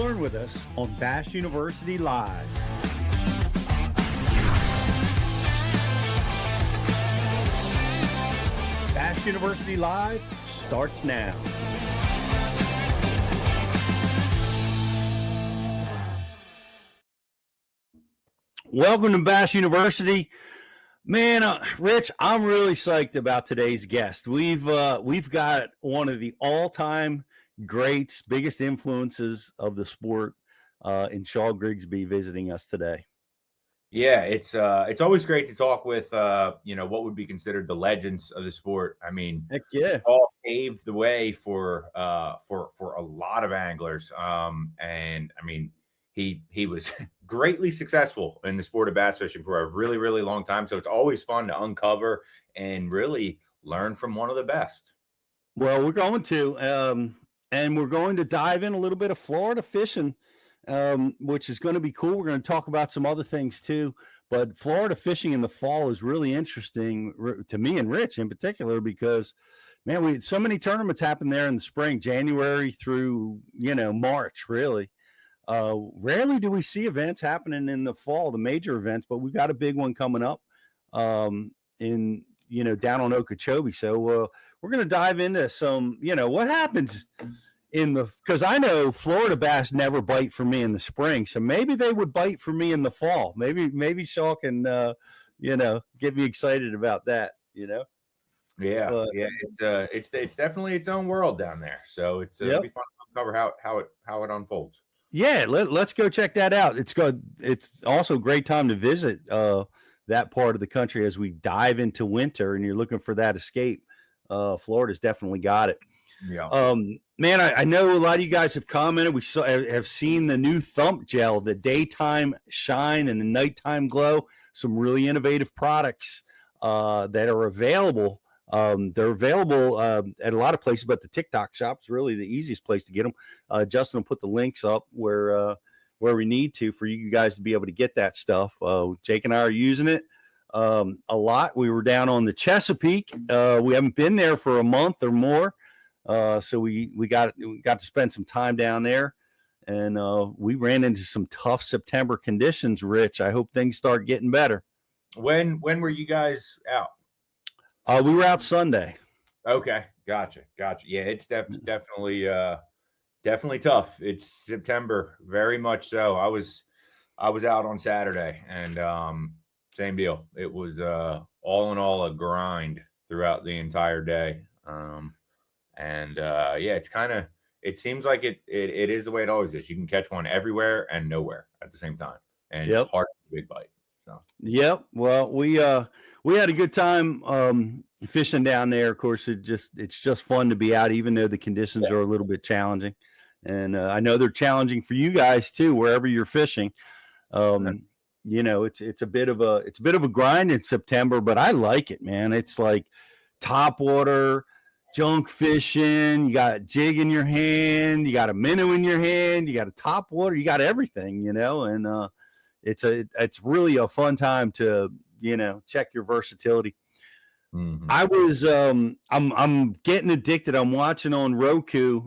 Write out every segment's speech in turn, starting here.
learn with us on Bass University Live. Bass University Live starts now. Welcome to Bass University. Man, Rich, I'm really psyched about today's guest. We've got one of the all-time greats, biggest influences of the sport in Shaw Grigsby visiting us today. Yeah, it's always great to talk with what would be considered the legends of the sport. I mean, heck yeah, Paul paved the way for a lot of anglers. And I mean, he was greatly successful in the sport of bass fishing for a really, really long time. So it's always fun to uncover and really learn from one of the best. Well, we're going to, and we're going to dive in a little bit of Florida fishing, which is going to be cool. We're going to talk about some other things too, but Florida fishing in the fall is really interesting to me and Rich in particular, because man, we had so many tournaments happen there in the spring, January through, March, really. Rarely do we see events happening in the fall, the major events, but we've got a big one coming up down on Okeechobee. So we're going to dive into some, what happens because I know Florida bass never bite for me in the spring. So maybe they would bite for me in the fall. Maybe Shaw can, get me excited about that, Yeah. It's definitely its own world down there. So it'll be fun to cover how it unfolds. Yeah, let's go check that out. It's also a great time to visit that part of the country as we dive into winter and you're looking for that escape. Florida's definitely got it. Yeah. Man, I know a lot of you guys have commented. Have seen the new Thump Gel, the daytime shine and the nighttime glow. Some really innovative products that are available. They're available at a lot of places, but the TikTok shop is really the easiest place to get them. Justin will put the links up where we need to for you guys to be able to get that stuff. Jake and I are using it a lot. We were down on the Chesapeake. We haven't been there for a month or more, so we got to spend some time down there, and we ran into some tough September conditions. Rich, I hope things start getting better. When were you guys out? We were out Sunday. Okay, gotcha. Yeah, it's definitely tough. It's September, very much so. I was out on Saturday, and same deal. It was all in all a grind throughout the entire day. It seems like it is the way it always is. You can catch one everywhere and nowhere at the same time, and It's hard to big bite. So. Yep. Well, we had a good time fishing down there. Of course, it's just fun to be out, even though the conditions are a little bit challenging. And I know they're challenging for you guys too, wherever you're fishing. It's a bit of a grind in September, but I like it, man. It's like topwater, junk fishing. You got a jig in your hand, you got a minnow in your hand, you got a topwater, you got everything, and it's really a fun time to, check your versatility. Mm-hmm. I was, I'm getting addicted. I'm watching on Roku.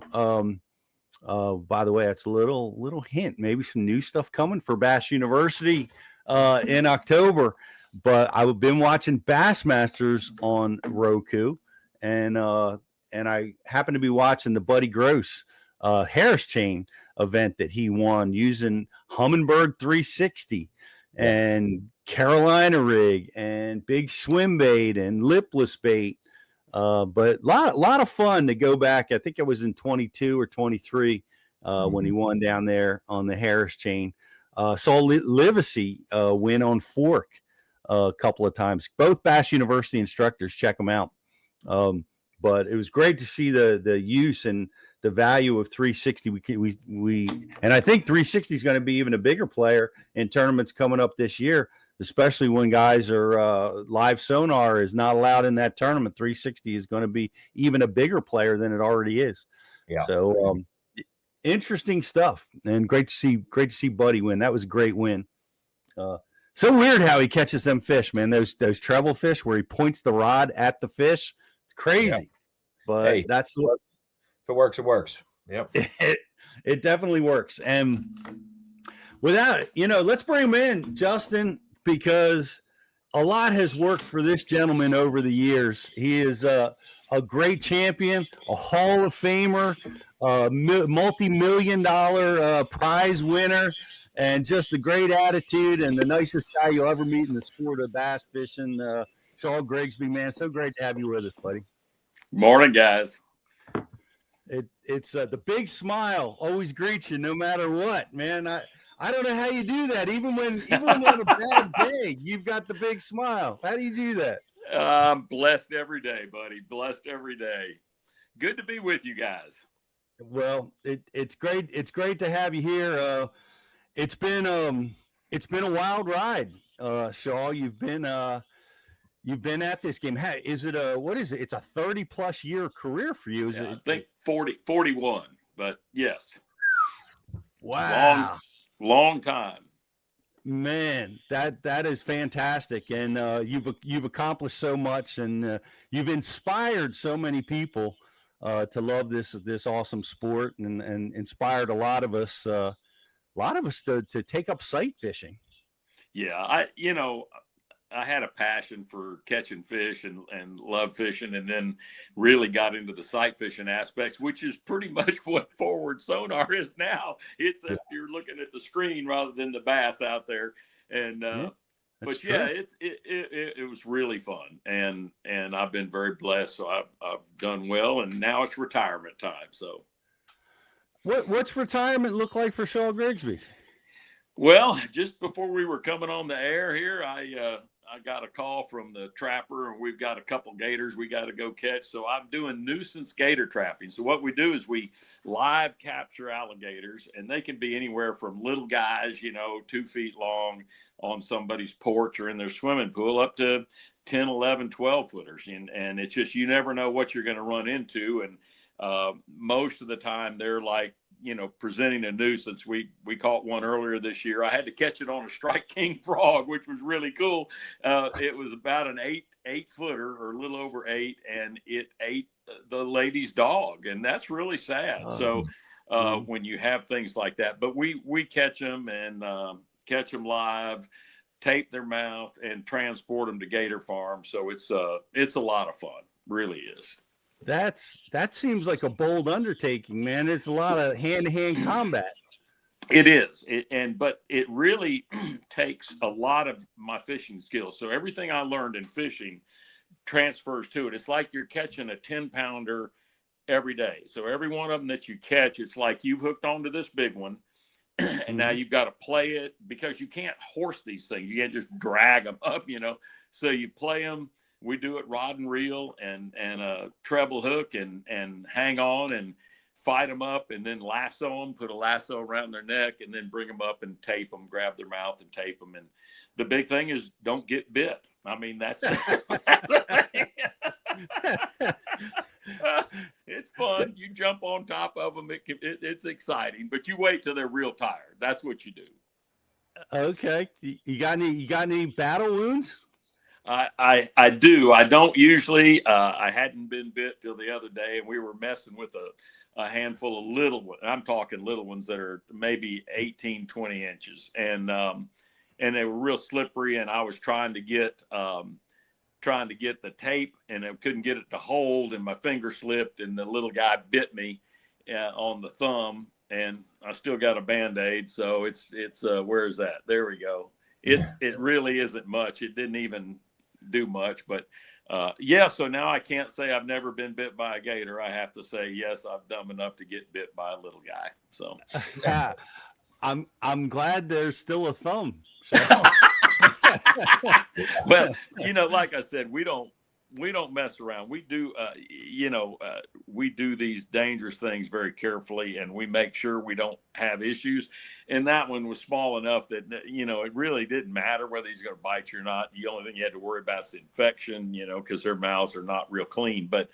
By the way, that's a little hint, maybe some new stuff coming for Bass University, in October, but I've been watching Bassmasters on Roku, and I happen to be watching the Buddy Gross, Harris chain event that he won using Humminbird 360 and Carolina rig and big swim bait and lipless bait. But lot of fun to go back. I think it was in 22 or 23 when he won down there on the Harris chain. Saw Livesey win on fork a couple of times. Both Bass University instructors, check them out. But it was great to see the use and the value of 360. And I think 360 is going to be even a bigger player in tournaments coming up this year, especially when guys are live sonar is not allowed in that tournament. 360 is going to be even a bigger player than it already is. Yeah. So interesting stuff, and great to see Buddy win. That was a great win. So weird how he catches them fish, man. Those treble fish where he points the rod at the fish. It's crazy. Yeah. But hey, that's what if it works, it works. Yep. It definitely works. And without, let's bring him in, Justin, because a lot has worked for this gentleman over the years. He is a great champion, a Hall of Famer, multi-million-dollar prize winner, and just a great attitude and the nicest guy you'll ever meet in the sport of bass fishing. Shaw Grigsby, man, so great to have you with us, buddy. Morning, guys. It's the big smile always greets you no matter what, man. I don't know how you do that. Even when on a bad day, you've got the big smile. How do you do that? I'm blessed every day, buddy. Blessed every day. Good to be with you guys. Well, it's great. It's great to have you here. It's been a wild ride, Shaw. You've been at this game. Is it what is it? It's a 30+ year career for you. Is it? I think 41, but yes. Wow. Long time. Man, that is fantastic, and you've accomplished so much, and you've inspired so many people to love this awesome sport, and inspired a lot of us to take up sight fishing. Yeah, I had a passion for catching fish and love fishing, and then really got into the sight fishing aspects, which is pretty much what forward sonar is now. It's if you're looking at the screen rather than the bass out there. And but true. yeah, it was really fun, and I've been very blessed. So I've done well, and now it's retirement time. So what's retirement look like for Shaw Grigsby? Well, just before we were coming on the air here, I got a call from the trapper, and we've got a couple gators we got to go catch. So I'm doing nuisance gator trapping. So what we do is we live capture alligators, and they can be anywhere from little guys, 2 feet long on somebody's porch or in their swimming pool, up to 10, 11, 12 footers. And it's just, you never know what you're going to run into. And most of the time they're like, presenting a nuisance. We caught one earlier this year. I had to catch it on a Strike King frog, which was really cool. It was about an eight footer or a little over 8, and it ate the lady's dog, and that's really sad. So when you have things like that, but we catch them and catch them live, tape their mouth, and transport them to Gator Farm. So it's a lot of fun, really is. That seems like a bold undertaking, man. It's a lot of hand-to-hand combat. It is, but it really takes a lot of my fishing skills. So everything I learned in fishing transfers to it. It's like you're catching a 10-pounder every day. So every one of them that you catch, it's like you've hooked onto this big one, and now you've got to play it, because you can't horse these things. You can't just drag them up, So you play them. We do it rod and reel and a treble hook and hang on and fight them up, and then lasso them, put a lasso around their neck, and then bring them up and tape them, grab their mouth and tape them. And the big thing is don't get bit. I mean, that's the thing. It's fun. You jump on top of them. It's exciting, but you wait till they're real tired. That's what you do. Okay. You got any battle wounds? I do. I don't usually. I hadn't been bit till the other day, and we were messing with a handful of little ones. I'm talking little ones that are maybe 18, 20 inches. And they were real slippery, and I was trying to get the tape, and I couldn't get it to hold, and my finger slipped, and the little guy bit me on the thumb, and I still got a Band-Aid. So it's where is that? There we go. It really isn't much. It didn't even do much, but so now I can't say I've never been bit by a gator. I have to say, yes, I'm dumb enough to get bit by a little guy. So yeah, I'm glad there's still a thumb. Well, like I said, we don't mess around. We do, we do these dangerous things very carefully, and we make sure we don't have issues. And that one was small enough that, it really didn't matter whether he's going to bite you or not. The only thing you had to worry about is infection, because their mouths are not real clean. But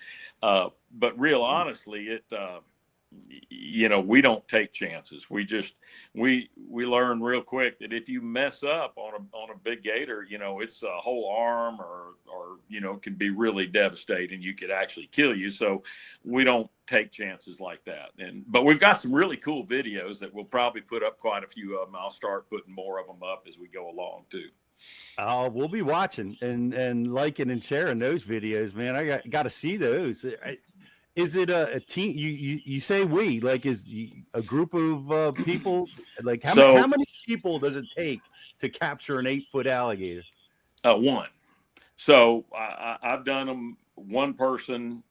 real honestly, we don't take chances. We learn real quick that if you mess up on a big gator, it's a whole arm or can be really devastating. You could actually kill you. So we don't take chances like that. But we've got some really cool videos that we'll probably put up, quite a few of them. I'll start putting more of them up as we go along too. We'll be watching and liking and sharing those videos, man. I got to see those. Is it a team? You say we, like, is a group of people? Like, how many people does it take to capture an 8-foot alligator? One. So I've done them one person,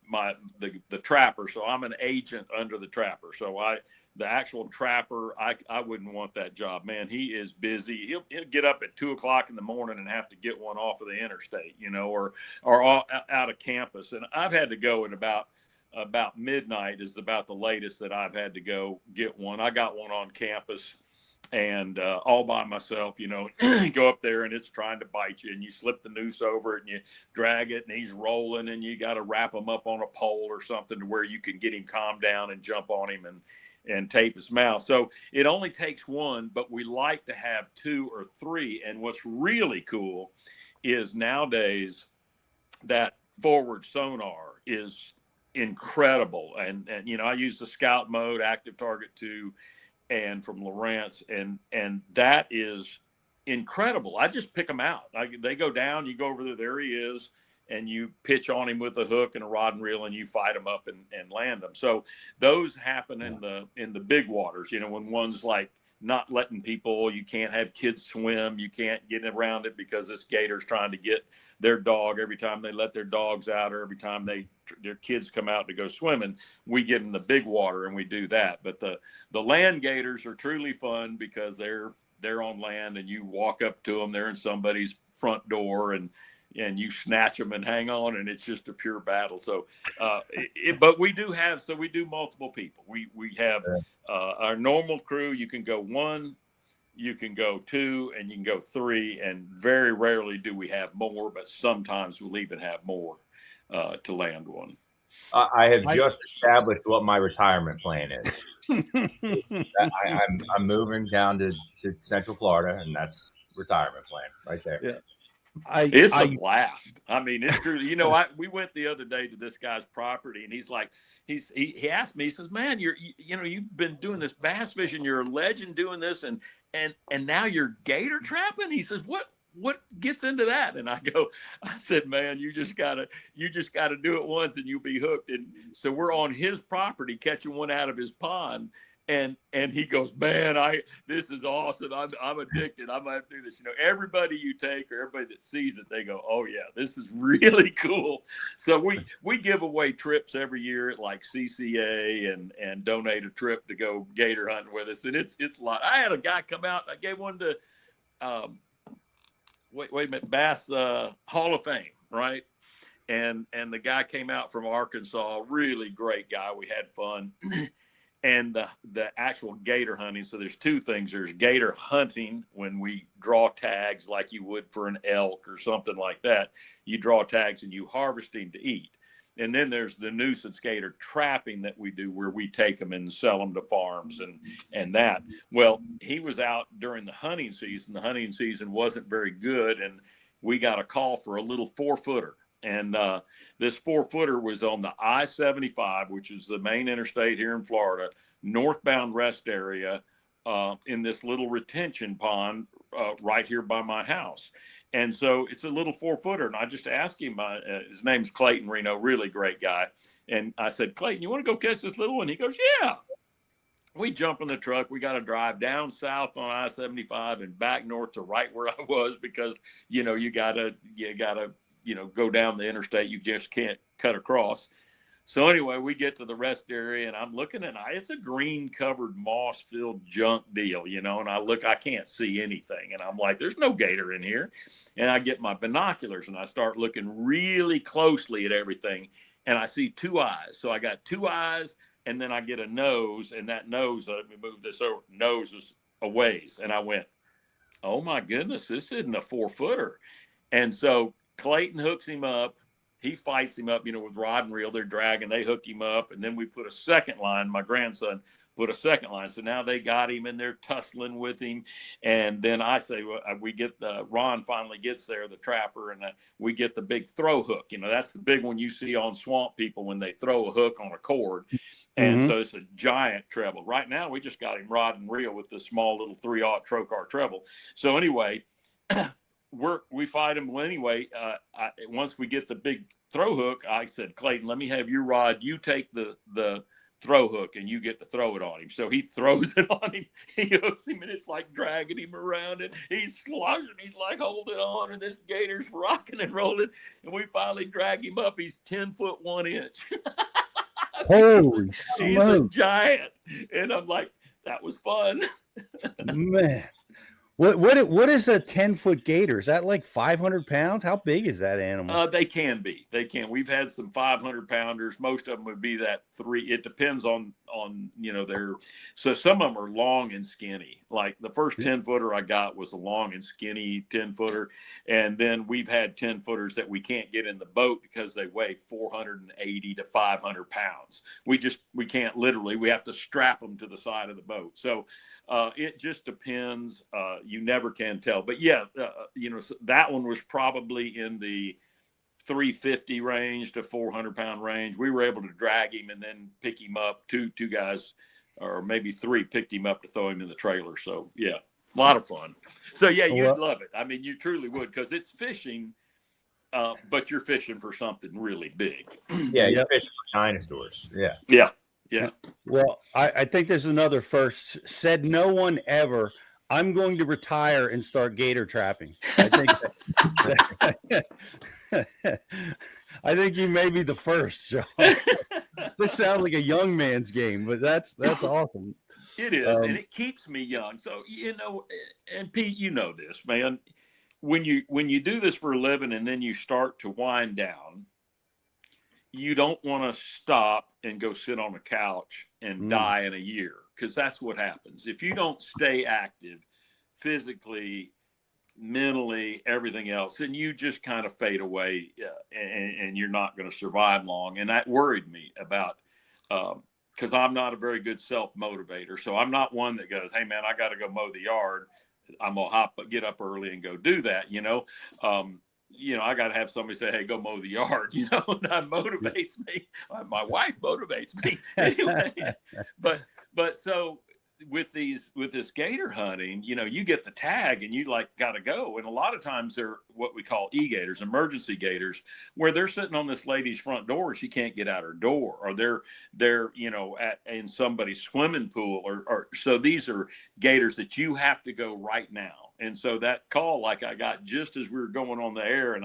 the trapper. So I'm an agent under the trapper. So the actual trapper, I wouldn't want that job, man. He is busy. He'll get up at 2:00 in the morning and have to get one off of the interstate, or out of campus. And I've had to go at about midnight is about the latest that I've had to go get one. I got one on campus and all by myself, go up there and it's trying to bite you, and you slip the noose over it and you drag it and he's rolling, and you got to wrap him up on a pole or something to where you can get him calmed down and jump on him and tape his mouth. So it only takes one, but we like to have 2 or 3. And what's really cool is nowadays that forward sonar is incredible. And I use the Scout mode, Active Target 2, and from Lawrence, and that is incredible. I just pick them out. They go down, you go over there he is, and you pitch on him with a hook and a rod and reel, and you fight them up and land them. So those happen in the big waters, when one's like not letting people, you can't have kids swim, you can't get around it because this gator's trying to get their dog every time they let their dogs out, or every time their kids come out to go swimming. We get in the big water and we do that. But the land gators are truly fun because they're on land and you walk up to them, they're in somebody's front door, and you snatch them and hang on, and it's just a pure battle. So, but we do multiple people. We have our normal crew. You can go 1, you can go 2, and you can go 3, and very rarely do we have more, but sometimes we'll even have more to land one. I have just established what my retirement plan is. I'm moving down to Central Florida, and that's retirement plan right there. Yeah. It's a blast. I mean, it's true. We went the other day to this guy's property, and he's like, he asked me, he says, "Man, you've been doing this bass fishing. You're a legend doing this, and now you're gator trapping." He says, "What gets into that?" And I said, "Man, you just gotta do it once, and you'll be hooked." And so we're on his property catching one out of his pond. And he goes, "Man, this is awesome. I'm addicted. I might have to do this." Everybody you take, or everybody that sees it, they go, "Oh yeah, this is really cool." So we give away trips every year at like CCA and donate a trip to go gator hunting with us, and it's a lot. I had a guy come out. I gave one to wait a minute, Bass Hall of Fame, right? And the guy came out from Arkansas, really great guy. We had fun. And the actual gator hunting. So there's 2 things. There's gator hunting, when we draw tags like you would for an elk or something like that. You draw tags and you harvest him to eat. And then there's the nuisance gator trapping that we do, where we take them and sell them to farms and that. Well, he was out during the hunting season. The hunting season wasn't very good, and we got a call for a little 4-footer. And this 4-footer was on the I-75, which is the main interstate here in Florida, northbound rest area, in this little retention pond right here by my house. And so it's a little 4-footer. And I just asked him, his name's Clayton Reno, really great guy. And I said, "Clayton, you want to go catch this little one?" He goes, "Yeah." We jump in the truck. We got to drive down south on I-75 and back north to right where I was, because, you gotta go down the interstate. You just can't cut across. So anyway, we get to the rest area, and I'm looking, and it's a green covered moss filled junk deal, and I can't see anything. And I'm like, there's no gator in here. And I get my binoculars and I start looking really closely at everything. And I see 2 eyes. So I got 2 eyes, and then I get a nose, and that nose, let me move this over, nose is a ways. And I went, "Oh my goodness, this isn't a 4-footer. And so Clayton hooks him up. he fights him up, with rod and reel. They're dragging, they hook him up, and then we put a second line. My grandson put a second line, so now they got him and they're tussling with him. And then I say, well, we get Ron finally gets there, the trapper, and we get the big throw hook. That's the big one you see on swamp people when they throw a hook on a cord. And so it's a giant treble. Right now we just got him rod and reel with this small little 3/0 trocar treble. So anyway, we fight him. Well, anyway, once we get the big throw hook, I said, Clayton, let me have your rod. You take the throw hook and you get to throw it on him. So he throws it on him. He hooks him, and it's like dragging him around, and he's sloshing. He's like holding on, and this gator's rocking and rolling. And we finally drag him up. He's 10 foot 1 inch. Holy He's a smokes. giant. And I'm like, that was fun. Man. What is a 10-foot gator? Is that like 500 pounds? How big is that animal? They can be. They can. We've had some 500 pounders. Most of them would be that 3. It depends on their. So some of them are long and skinny. Like the first 10-footer I got was a long and skinny 10-footer, and then we've had 10-footers that we can't get in the boat because they weigh 480 to 500 pounds. We can't literally. We have to strap them to the side of the boat. So. It just depends. You never can tell. But yeah, that one was probably in the 350 range to 400 pound range. We were able to drag him and then pick him up. Two guys, or maybe 3, picked him up to throw him in the trailer. So yeah, a lot of fun. So yeah, you'd love it. I mean, you truly would, because it's fishing, but you're fishing for something really big. Yeah, you're fishing for dinosaurs. Yeah. Yeah. Yeah. Well, I think there's another first. Said no one ever. I'm going to retire and start gator trapping. I think I think you may be the first, Sean. This sounds like a young man's game, but that's awesome. It is, and it keeps me young. So and Pete, this, man. When you do this for a living and then you start to wind down, you don't want to stop and go sit on a couch and die in a year, because that's what happens. If you don't stay active physically, mentally, everything else, then you just kind of fade away, and you're not going to survive long. And that worried me about, because I'm not a very good self-motivator. So I'm not one that goes, hey, man, I got to go mow the yard. I'm going to get up early and go do that, I got to have somebody say, hey, go mow the yard, and that motivates me. My wife motivates me anyway. But so with this gator hunting, you get the tag and you got to go. And a lot of times they're what we call e-gators, emergency gators, where they're sitting on this lady's front door. She can't get out her door, or they're in somebody's swimming pool, or so these are gators that you have to go right now. And so that call, I got just as we were going on the air, and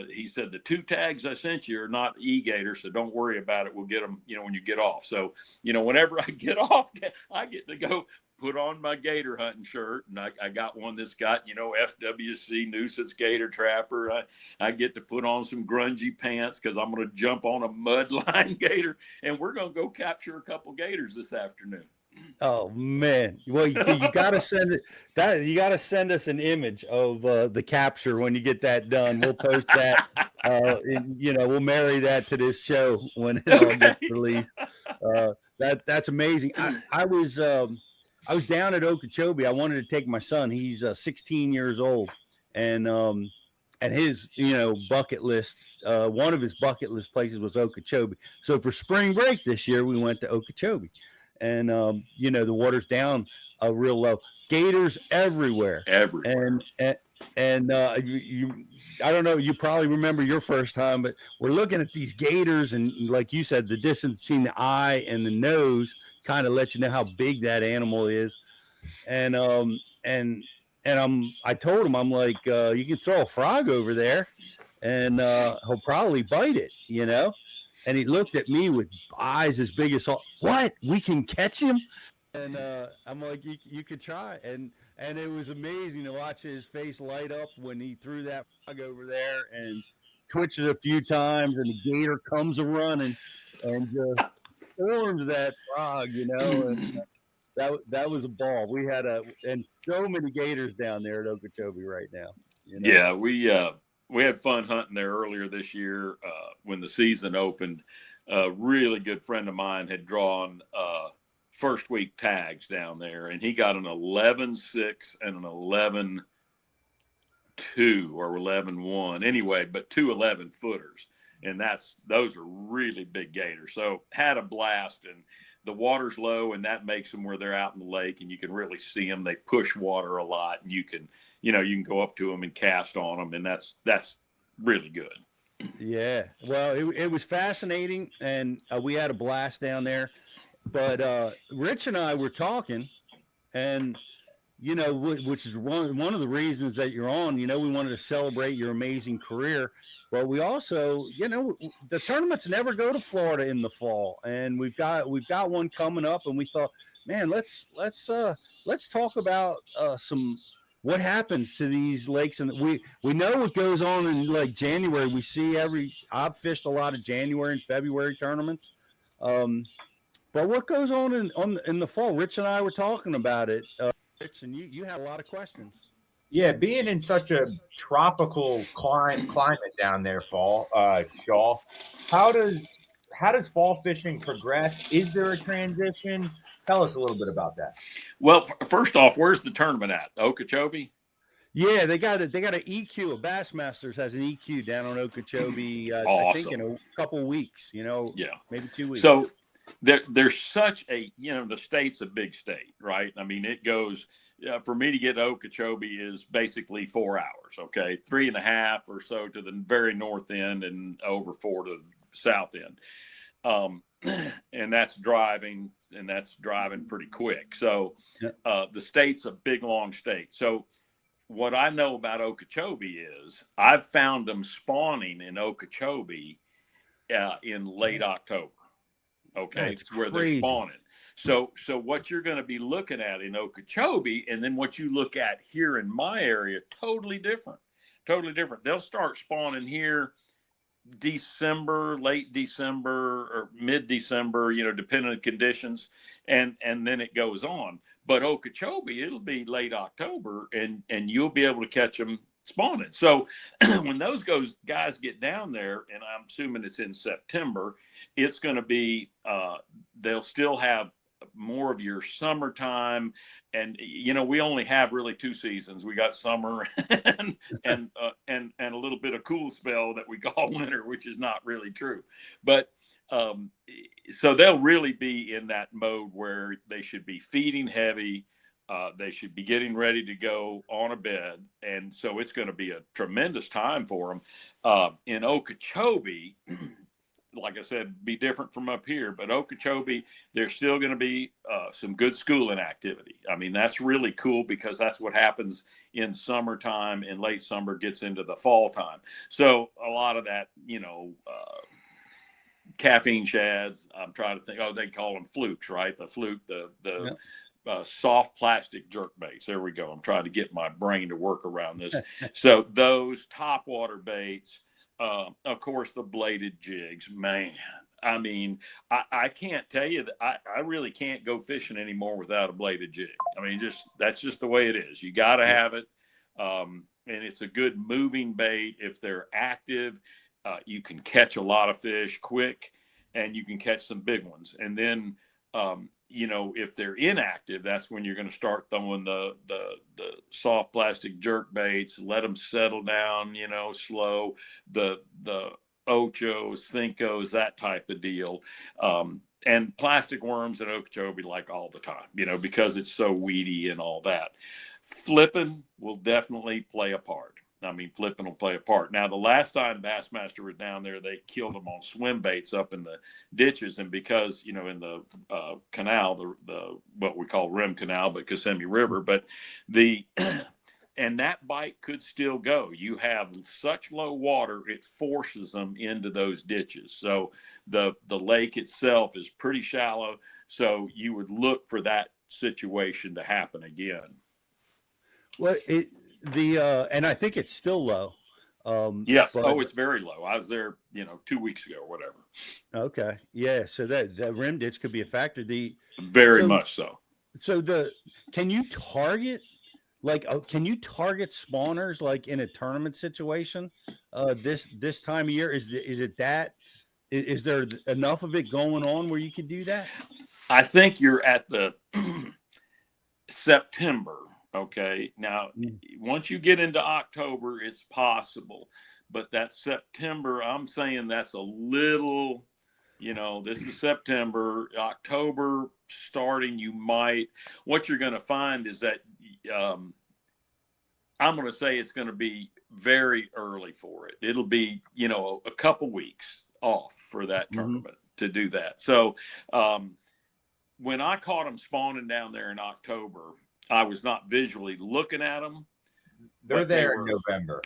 he said, the 2 tags I sent you are not e-gators, so don't worry about it. We'll get them, when you get off. So, whenever I get off, I get to go put on my gator hunting shirt, and I got one that's got, FWC nuisance gator trapper. I get to put on some grungy pants because I'm going to jump on a mud line gator, and we're going to go capture a couple gators this afternoon. Oh man! Well, you got to send it. You got to send us an image of the capture when you get that done. We'll post that. We'll marry that to this show when it all gets released. That's amazing. I was down at Okeechobee. I wanted to take my son. He's 16 years old, and his bucket list. One of his bucket list places was Okeechobee. So for spring break this year, we went to Okeechobee. And the water's down real low. Gators everywhere. And I don't know, you probably remember your first time, but we're looking at these gators, and like you said, the distance between the eye and the nose kind of lets you know how big that animal is. And I told him, I'm like, you can throw a frog over there and he'll probably bite it, And he looked at me with eyes as big as what? We can catch him? And I'm like, you could try. And it was amazing to watch his face light up when he threw that frog over there and twitched it a few times, and the gator comes a running and just storms that frog, And that was a ball. We had and so many gators down there at Okeechobee right now. Yeah, we we had fun hunting there earlier this year when the season opened. A really good friend of mine had drawn first week tags down there, and he got an 11.6 and an 11.2 or 11.1 anyway, but 2 11-footers. And those are really big gators. So had a blast, and the water's low, and that makes them where they're out in the lake and you can really see them. They push water a lot, and you can go up to them and cast on them, and that's really good. Yeah. Well, it was fascinating, and we had a blast down there. But Rich and I were talking, and which is one of the reasons that you're on. We wanted to celebrate your amazing career, but we also, the tournaments never go to Florida in the fall, and we've got one coming up, and we thought, man, let's talk about what happens to these lakes, and we know what goes on in like January. We see I've fished a lot of January and February tournaments. But what goes on in the fall? Rich and I were talking about it. Rich, and you had a lot of questions. Yeah, being in such a tropical climate down there, Shaw, how does fall fishing progress? Is there a transition? Tell us a little bit about that. Well, first off, where's the tournament at? Okeechobee? Yeah, they got an EQ. A Bassmasters has an EQ down on Okeechobee. Awesome. I think in a couple of weeks. Maybe 2 weeks. So there's such a the state's a big state, right? I mean, it goes for me to get to Okeechobee is basically 4 hours. Okay, 3.5 or so to the very north end, and over 4 to the south end. And that's driving pretty quick. So the state's a big, long state. So what I know about Okeechobee is I've found them spawning in Okeechobee in late October. Okay, it's where they're spawning. So what you're going to be looking at in Okeechobee, and then what you look at here in my area, totally different. They'll start spawning here December, late December or mid-December, depending on conditions, and then it goes on. But Okeechobee, it'll be late October, and you'll be able to catch them spawning. So when those guys get down there, and I'm assuming it's in September, it's going to be they'll still have more of your summertime, and we only have really 2 seasons. We got summer and a little bit of cool spell that we call winter, which is not really true. But so they'll really be in that mode where they should be feeding heavy. They should be getting ready to go on a bed, and so it's going to be a tremendous time for them in Okeechobee. Like I said, be different from up here, but Okeechobee, there's still going to be some good schooling activity. I mean, that's really cool because that's what happens in summertime, and late summer gets into the fall time. So a lot of that, caffeine shads, I'm trying to think, they call them flukes, right? The fluke, the soft plastic jerk baits. There we go. I'm trying to get my brain to work around this. So those topwater baits, of course, the bladed jigs, man. I mean, I can't tell you that I really can't go fishing anymore without a bladed jig. I mean, that's just the way it is. You got to have it. And it's a good moving bait. If they're active, you can catch a lot of fish quick, and you can catch some big ones. And then, if they're inactive, that's when you're going to start throwing the soft plastic jerk baits, let them settle down, slow, the ochos, cincos, that type of deal. And plastic worms in Okeechobee like all the time, because it's so weedy and all that. Flipping will definitely play a part. I mean, flipping will play a part. Now, the last time Bassmaster was down there, they killed them on swim baits up in the ditches. And because, in the canal, the what we call Rim Canal, but Kissimmee River, but and that bite could still go. You have such low water, it forces them into those ditches. So the lake itself is pretty shallow. So you would look for that situation to happen again. Well, and I think it's still low. Yes. It's very low. I was there, 2 weeks ago or whatever. Okay. Yeah. So that rim ditch could be a factor. Very much so. So can you target spawners like in a tournament situation? this time of year? Is it that? Is there enough of it going on where you could do that? I think you're at the September. Okay. Now, once you get into October, it's possible. But that September, I'm saying that's a little, this is September, October starting. What you're going to find is that I'm going to say it's going to be very early for it. It'll be, a couple weeks off for that tournament to do that. So when I caught them spawning down there in October, I was not visually looking at them. They're there in November,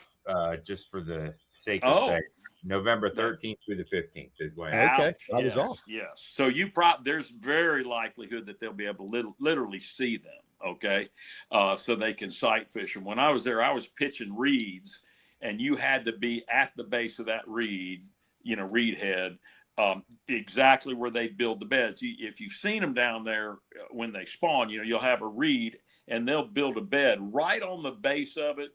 just for the sake of saying. November 13th through the 15th is when. Okay, I was off. Yes. So there's very likelihood that they'll be able to literally see them. Okay, so they can sight fish them. When I was there, I was pitching reeds, and you had to be at the base of that reed head, exactly where they build the beds. If you've seen them down there when they spawn, you'll have a reed, and they'll build a bed right on the base of it,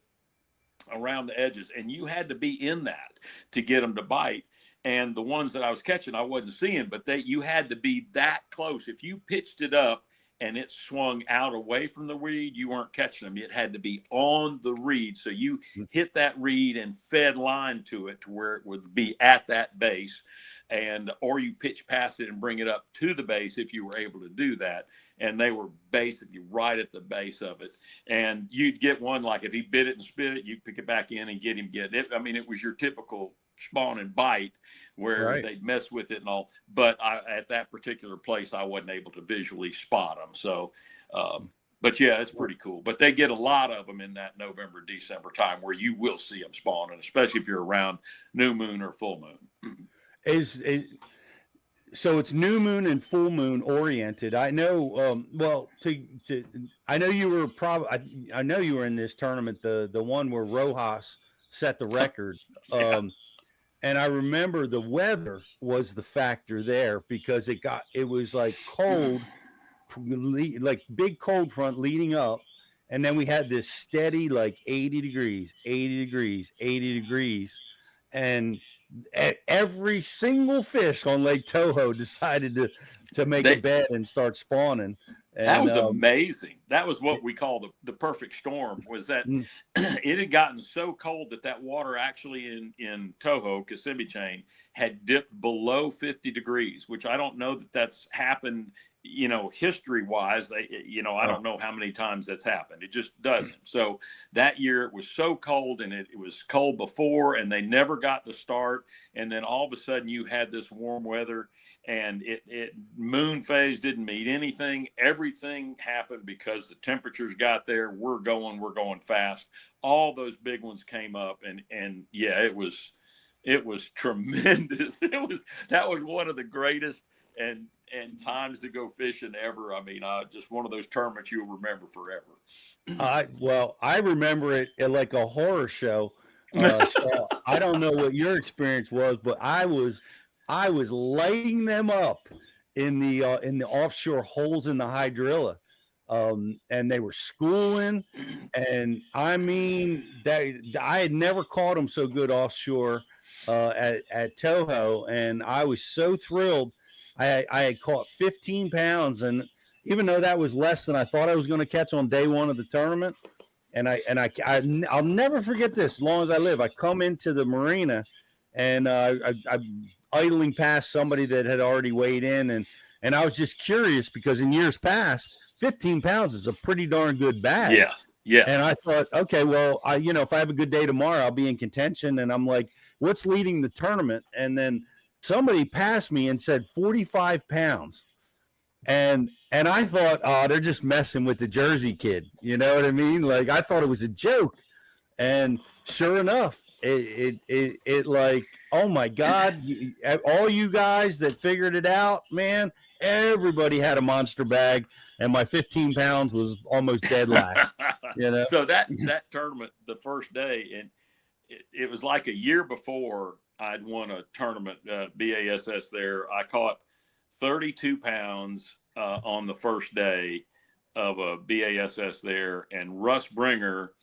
around the edges, and you had to be in that to get them to bite. And the ones that I was catching, I wasn't seeing, but you had to be that close. If you pitched it up and it swung out away from the reed, you weren't catching them. It had to be on the reed. So you hit that reed and fed line to it to where it would be at that base. Or you pitch past it and bring it up to the base if you were able to do that. And they were basically right at the base of it. And you'd get one, like if he bit it and spit it, you'd pick it back in and get him getting it. I mean, it was your typical spawn and bite where they'd mess with it and all. But at that particular place, I wasn't able to visually spot them. So, but yeah, it's pretty cool. But they get a lot of them in that November, December time where you will see them spawning, especially if you're around new moon or full moon. So it's new moon and full moon oriented. I know. I know you were I know you were in this tournament, the one where Rojas set the record. And I remember the weather was the factor there because it was like cold, like big cold front leading up, and then we had this steady like 80 degrees, and every single fish on Lake Toho decided to make a bed and start spawning. And that was amazing. That was what we call the perfect storm, was that it had gotten so cold that water actually in Toho, Kissimmee chain, had dipped below 50 degrees, which I don't know that that's happened, history-wise. I don't know how many times that's happened. It just doesn't. So that year it was so cold, and it was cold before, and they never got to start. And then all of a sudden you had this warm weather, and moon phase didn't mean anything. Everything happened because the temperatures got there. We're going fast. All those big ones came up, and yeah, it was tremendous. That was one of the greatest and times to go fishing ever. I mean, just one of those tournaments you'll remember forever. I remember it like a horror show. So I don't know what your experience was, but I was lighting them up in the offshore holes in the hydrilla, and they were schooling, and I mean I had never caught them so good offshore at Toho, and I was so thrilled. I had caught 15 pounds, and even though that was less than I thought I was going to catch on day one of the tournament, I'll never forget this as long as I live. I come into the marina, and I'm idling past somebody that had already weighed in, and I was just curious because in years past, 15 pounds is a pretty darn good bag. Yeah. And I thought, okay, well, if I have a good day tomorrow, I'll be in contention. And I'm like, what's leading the tournament? And then somebody passed me and said 45 pounds. And I thought, oh, they're just messing with the Jersey kid. You know what I mean? Like, I thought it was a joke. And sure enough, it like, oh my God, all you guys that figured it out, man, everybody had a monster bag, and my 15 pounds was almost dead last. So that tournament, the first day, and it was like a year before I'd won a tournament, BASS there. I caught 32 pounds on the first day of a BASS there, and Russ Bringer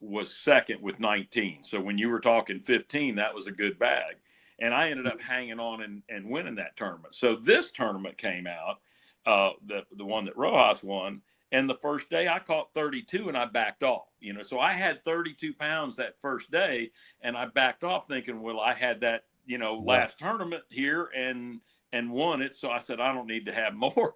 was second with 19. So when you were talking 15, that was a good bag. And I ended up hanging on and winning that tournament. So this tournament came out, the one that Rojas won. And the first day I caught 32 and I backed off, so I had 32 pounds that first day and I backed off thinking, well, I had that, last tournament here and won it. So I said, I don't need to have more.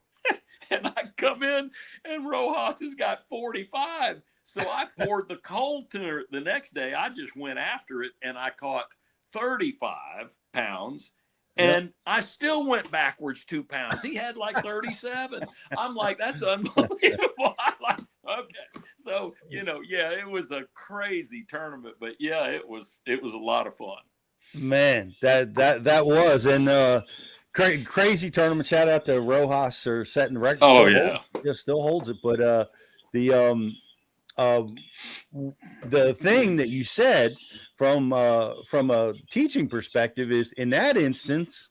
And I come in and Rojas has got 45. So I poured the cold to her the next day. I just went after it and I caught 35 pounds. And I still went backwards 2 pounds. He had like 37. I'm like, that's unbelievable. I'm like, okay. So, it was a crazy tournament, but yeah, it was a lot of fun. Man, that was. And crazy tournament. Shout out to Rojas for setting the record. Oh, yeah. Still holds it. But the thing that you said from a teaching perspective is, in that instance,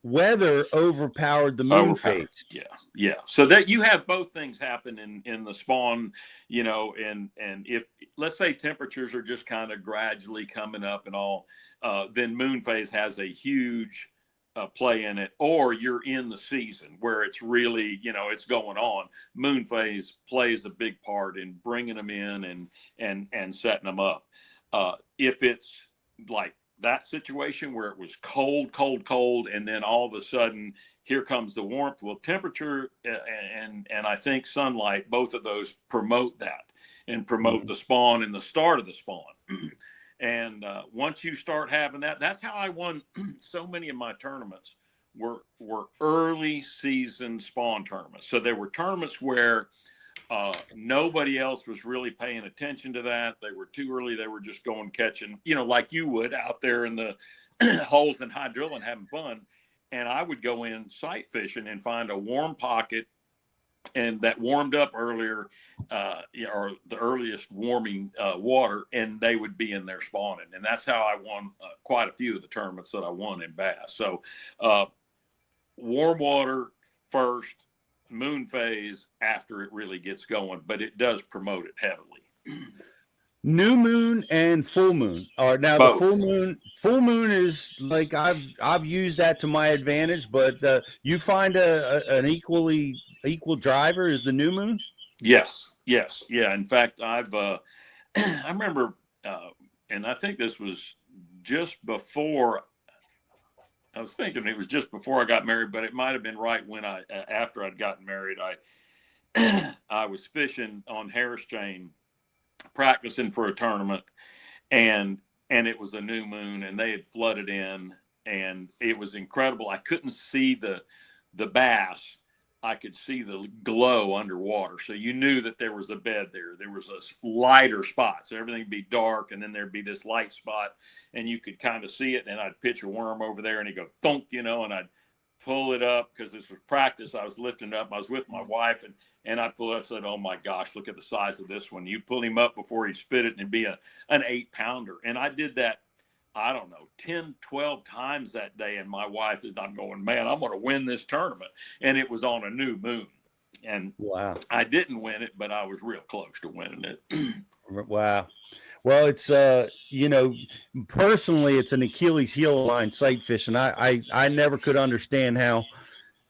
weather overpowered the moon phase. Yeah. So that you have both things happen in the spawn, and if, let's say, temperatures are just kind of gradually coming up and all, then moon phase has a huge play in it, or you're in the season where it's really, it's going on. Moon phase plays a big part in bringing them in and setting them up. If it's like that situation where it was cold, and then all of a sudden here comes the warmth, well, temperature and I think sunlight, both of those promote that and promote the spawn and the start of the spawn. And once you start having that, that's how I won so many of my tournaments were early season spawn tournaments. So there were tournaments where nobody else was really paying attention to that. They were too early. They were just going catching, like you would out there in the holes and high drilling, having fun. And I would go in sight fishing and find a warm pocket and that warmed up earlier, or the earliest warming water, and they would be in there spawning. And that's how I won quite a few of the tournaments that I won in bass. So warm water first, moon phase after it really gets going, but it does promote it heavily. New moon and full moon. Now Both. the full moon is like I've used that to my advantage, but you find an equal driver is the new moon. Yes. Yeah. In fact, I've I remember, and I think this was just before. I was thinking it was just before I got married, but it might have been right when after I'd gotten married. I was fishing on Harris Chain, practicing for a tournament, and it was a new moon, and they had flooded in, and it was incredible. I couldn't see the bass. I could see the glow underwater. So you knew that there was a bed there. There was a lighter spot. So everything would be dark, and then there'd be this light spot, and you could kind of see it. And I'd pitch a worm over there, and he'd go thunk, and I'd pull it up because this was practice. I was lifting it up. I was with my wife, and I pulled it up and said, oh, my gosh, look at the size of this one. You pull him up before he spit it, and it'd be an 8-pounder. And I did that, I don't know, 10, 12 times that day. And my wife is, I'm going, man, I'm going to win this tournament. And it was on a new moon. And wow, I didn't win it, but I was real close to winning it. Wow. Well, it's, personally, it's an Achilles heel line sight fish. And I never could understand how,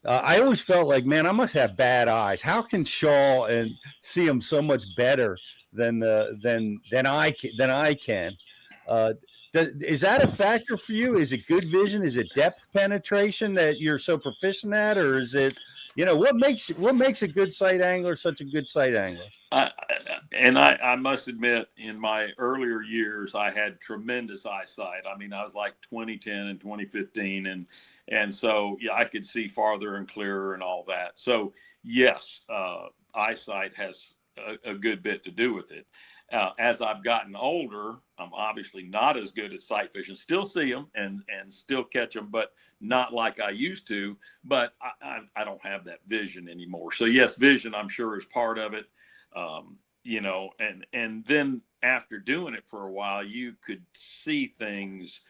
I always felt like, man, I must have bad eyes. How can Shaw and see them so much better than I can? Is that a factor for you? Is it good vision? Is it depth penetration that you're so proficient at, or is it, what makes a good sight angler such a good sight angler? I must admit, in my earlier years, I had tremendous eyesight. I mean, I was like 2010 and 2015, and so I could see farther and clearer and all that. So yes, eyesight has a good bit to do with it. As I've gotten older, I'm obviously not as good at sight fishing. Still see them and still catch them, but not like I used to. But I don't have that vision anymore. So yes, vision, I'm sure, is part of it. And then after doing it for a while, you could see things,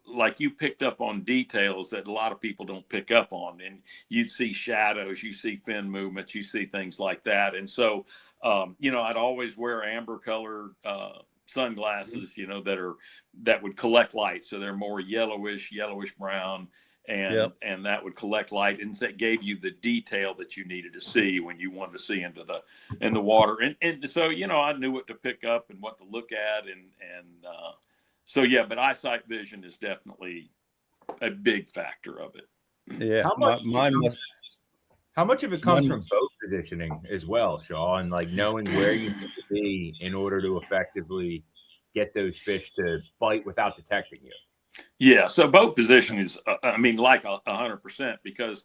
like you picked up on details that a lot of people don't pick up on, and you'd see shadows, you see fin movements, you see things like that. And so I'd always wear amber color sunglasses, that would collect light. So they're more yellowish brown. And that would collect light, and that gave you the detail that you needed to see when you wanted to see in the water. And so, I knew what to pick up and what to look at. So, yeah, but eyesight vision is definitely a big factor of it. Yeah. How much of it comes from boat positioning as well, Shaw, and like knowing where you need to be in order to effectively get those fish to bite without detecting you? Yeah, so boat position is, like 100%, because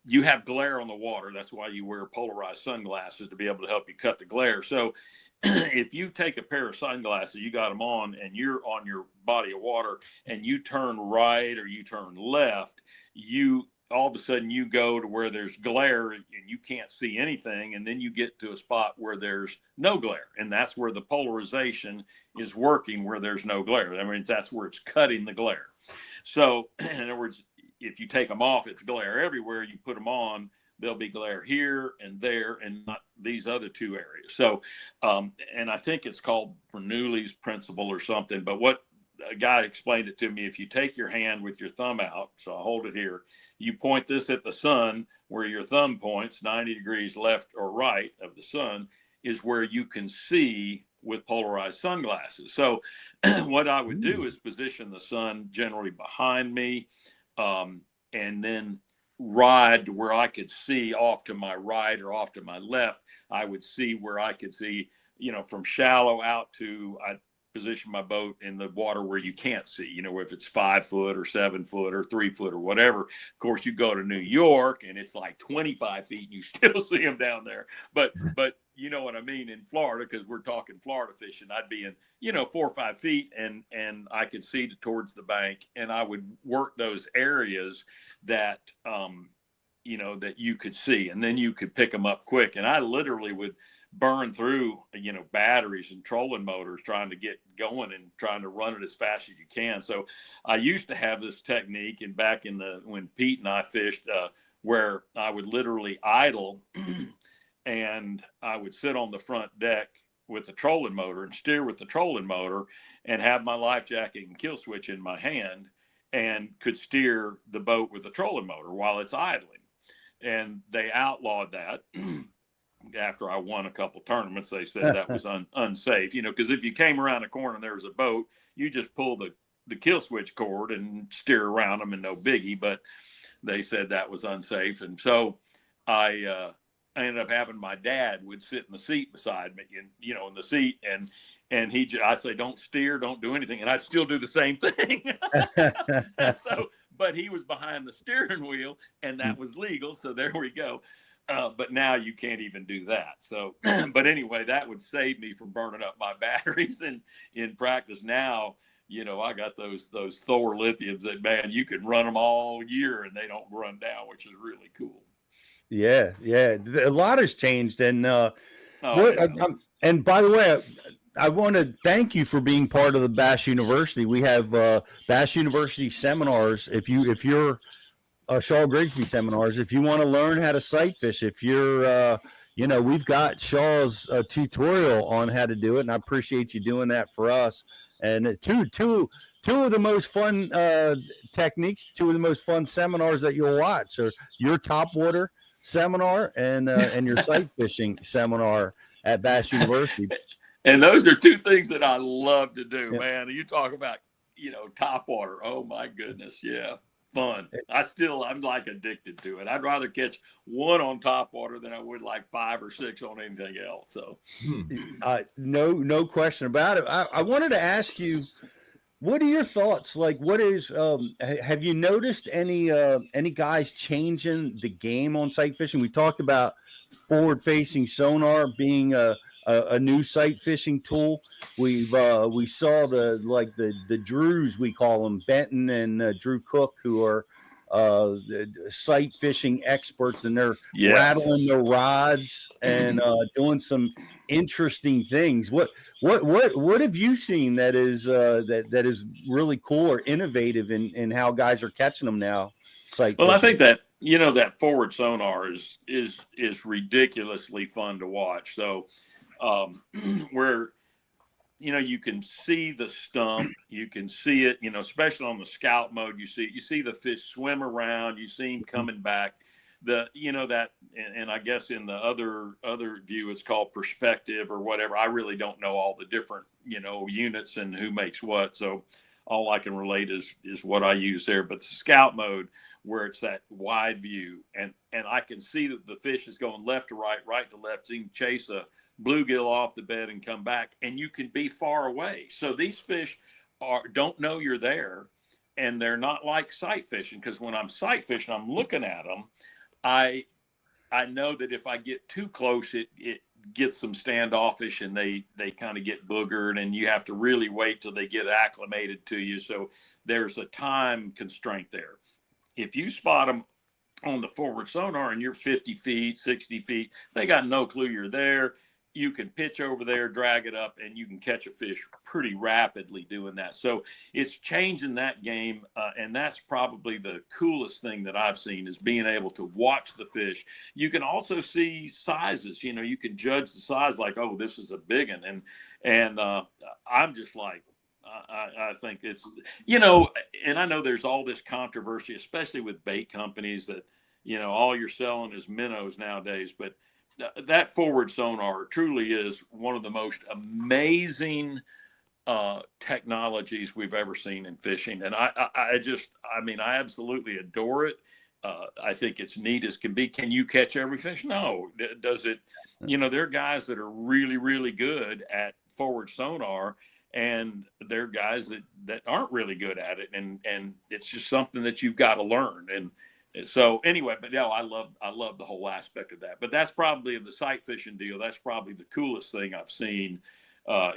you have glare on the water. That's why you wear polarized sunglasses, to be able to help you cut the glare. So if you take a pair of sunglasses, you got them on, and you're on your body of water, and you turn right or you turn left, all of a sudden you go to where there's glare and you can't see anything. And then you get to a spot where there's no glare. And that's where the polarization is working, where there's no glare. I mean, that's where it's cutting the glare. So in other words, if you take them off, it's glare everywhere. You put them on, there'll be glare here and there, and not these other two areas. So, and I think it's called Bernoulli's principle or something, but what a guy explained it to me. If you take your hand with your thumb out, so I'll hold it here, you point this at the sun, where your thumb points 90 degrees left or right of the sun is where you can see with polarized sunglasses. So what I would do is position the sun generally behind me, and then ride to where I could see off to my right or off to my left. I would see where I could see, from shallow out to, I position my boat in the water where you can't see, if it's 5 foot or 7 foot or 3 foot or whatever. Of course, you go to New York and it's like 25 feet and you still see them down there. But you know what I mean, in Florida, because we're talking Florida fishing, I'd be in, 4 or 5 feet and I could see towards the bank, and I would work those areas that, that you could see, and then you could pick them up quick. And I literally would burn through, batteries and trolling motors trying to get going and trying to run it as fast as you can. So I used to have this technique, and back when Pete and I fished, where I would literally idle and I would sit on the front deck with the trolling motor and steer with the trolling motor and have my life jacket and kill switch in my hand, and could steer the boat with the trolling motor while it's idling. And they outlawed that. After I won a couple tournaments, they said that was unsafe, because if you came around a corner and there was a boat, you just pull the kill switch cord and steer around them and no biggie. But they said that was unsafe. And so I ended up having my dad would sit in the seat beside me, in the seat. And I say, don't steer, don't do anything. And I'd still do the same thing. But he was behind the steering wheel, and that was legal. So there we go. But now you can't even do that. So, but anyway, that would save me from burning up my batteries. And in practice now, I got those Thor lithiums that, man, you can run them all year and they don't run down, which is really cool. Yeah. A lot has changed. And and by the way, I want to thank you for being part of the Bass University. We have Bass University seminars. If you're Shaw Grigsby seminars, if you want to learn how to sight fish, if you're we've got Shaw's tutorial on how to do it, and I appreciate you doing that for us. And two of the most fun techniques, two of the most fun seminars that you'll watch are your topwater seminar and your sight fishing seminar at Bass University. And those are two things that I love to do, man. You talk about topwater. Oh my goodness, yeah. Fun. I'm like addicted to it. I'd rather catch one on topwater than I would like 5 or 6 on anything else. So no question about it. I wanted to ask you, what are your thoughts? Like, what is have you noticed any guys changing the game on sight fishing? We talked about forward facing sonar being a new sight fishing tool. We saw the Drews, we call them, Benton and Drew Cook, who are sight fishing experts, and they're rattling their rods and doing some interesting things. What have you seen that is really cool or innovative in how guys are catching them now? Well, I think that that forward sonar is ridiculously fun to watch. So where you can see the stump, you can see it, especially on the scout mode, you see the fish swim around, you see him coming back. And I guess in the other view, it's called perspective or whatever. I really don't know all the different, units and who makes what. So all I can relate is what I use there. But the scout mode, where it's that wide view, and I can see that the fish is going left to right, right to left. So you can chase a bluegill off the bed and come back, and you can be far away. So these fish don't know you're there, and they're not like sight fishing, because when I'm sight fishing, I'm looking at them. I know that if I get too close, it gets them standoffish, and they kind of get boogered, and you have to really wait till they get acclimated to you. So there's a time constraint there. If you spot them on the forward sonar and you're 50 feet, 60 feet, they got no clue you're there. You can pitch over there, drag it up, and you can catch a fish pretty rapidly doing that. So it's changing that game, and that's probably the coolest thing that I've seen, is being able to watch the fish. You can also see sizes. You can judge the size, like, oh, this is a big one, and I'm just like, I think it's, and I know there's all this controversy, especially with bait companies, that all you're selling is minnows nowadays, but that forward sonar truly is one of the most amazing technologies we've ever seen in fishing. And I absolutely adore it. I think it's neat as can be. Can you catch every fish? No. Does it? There are guys that are really, really good at forward sonar, and there are guys that aren't really good at it. And it's just something that you've got to learn. And so anyway, but no, I love the whole aspect of that. But that's probably, of the sight fishing deal, that's probably the coolest thing I've seen,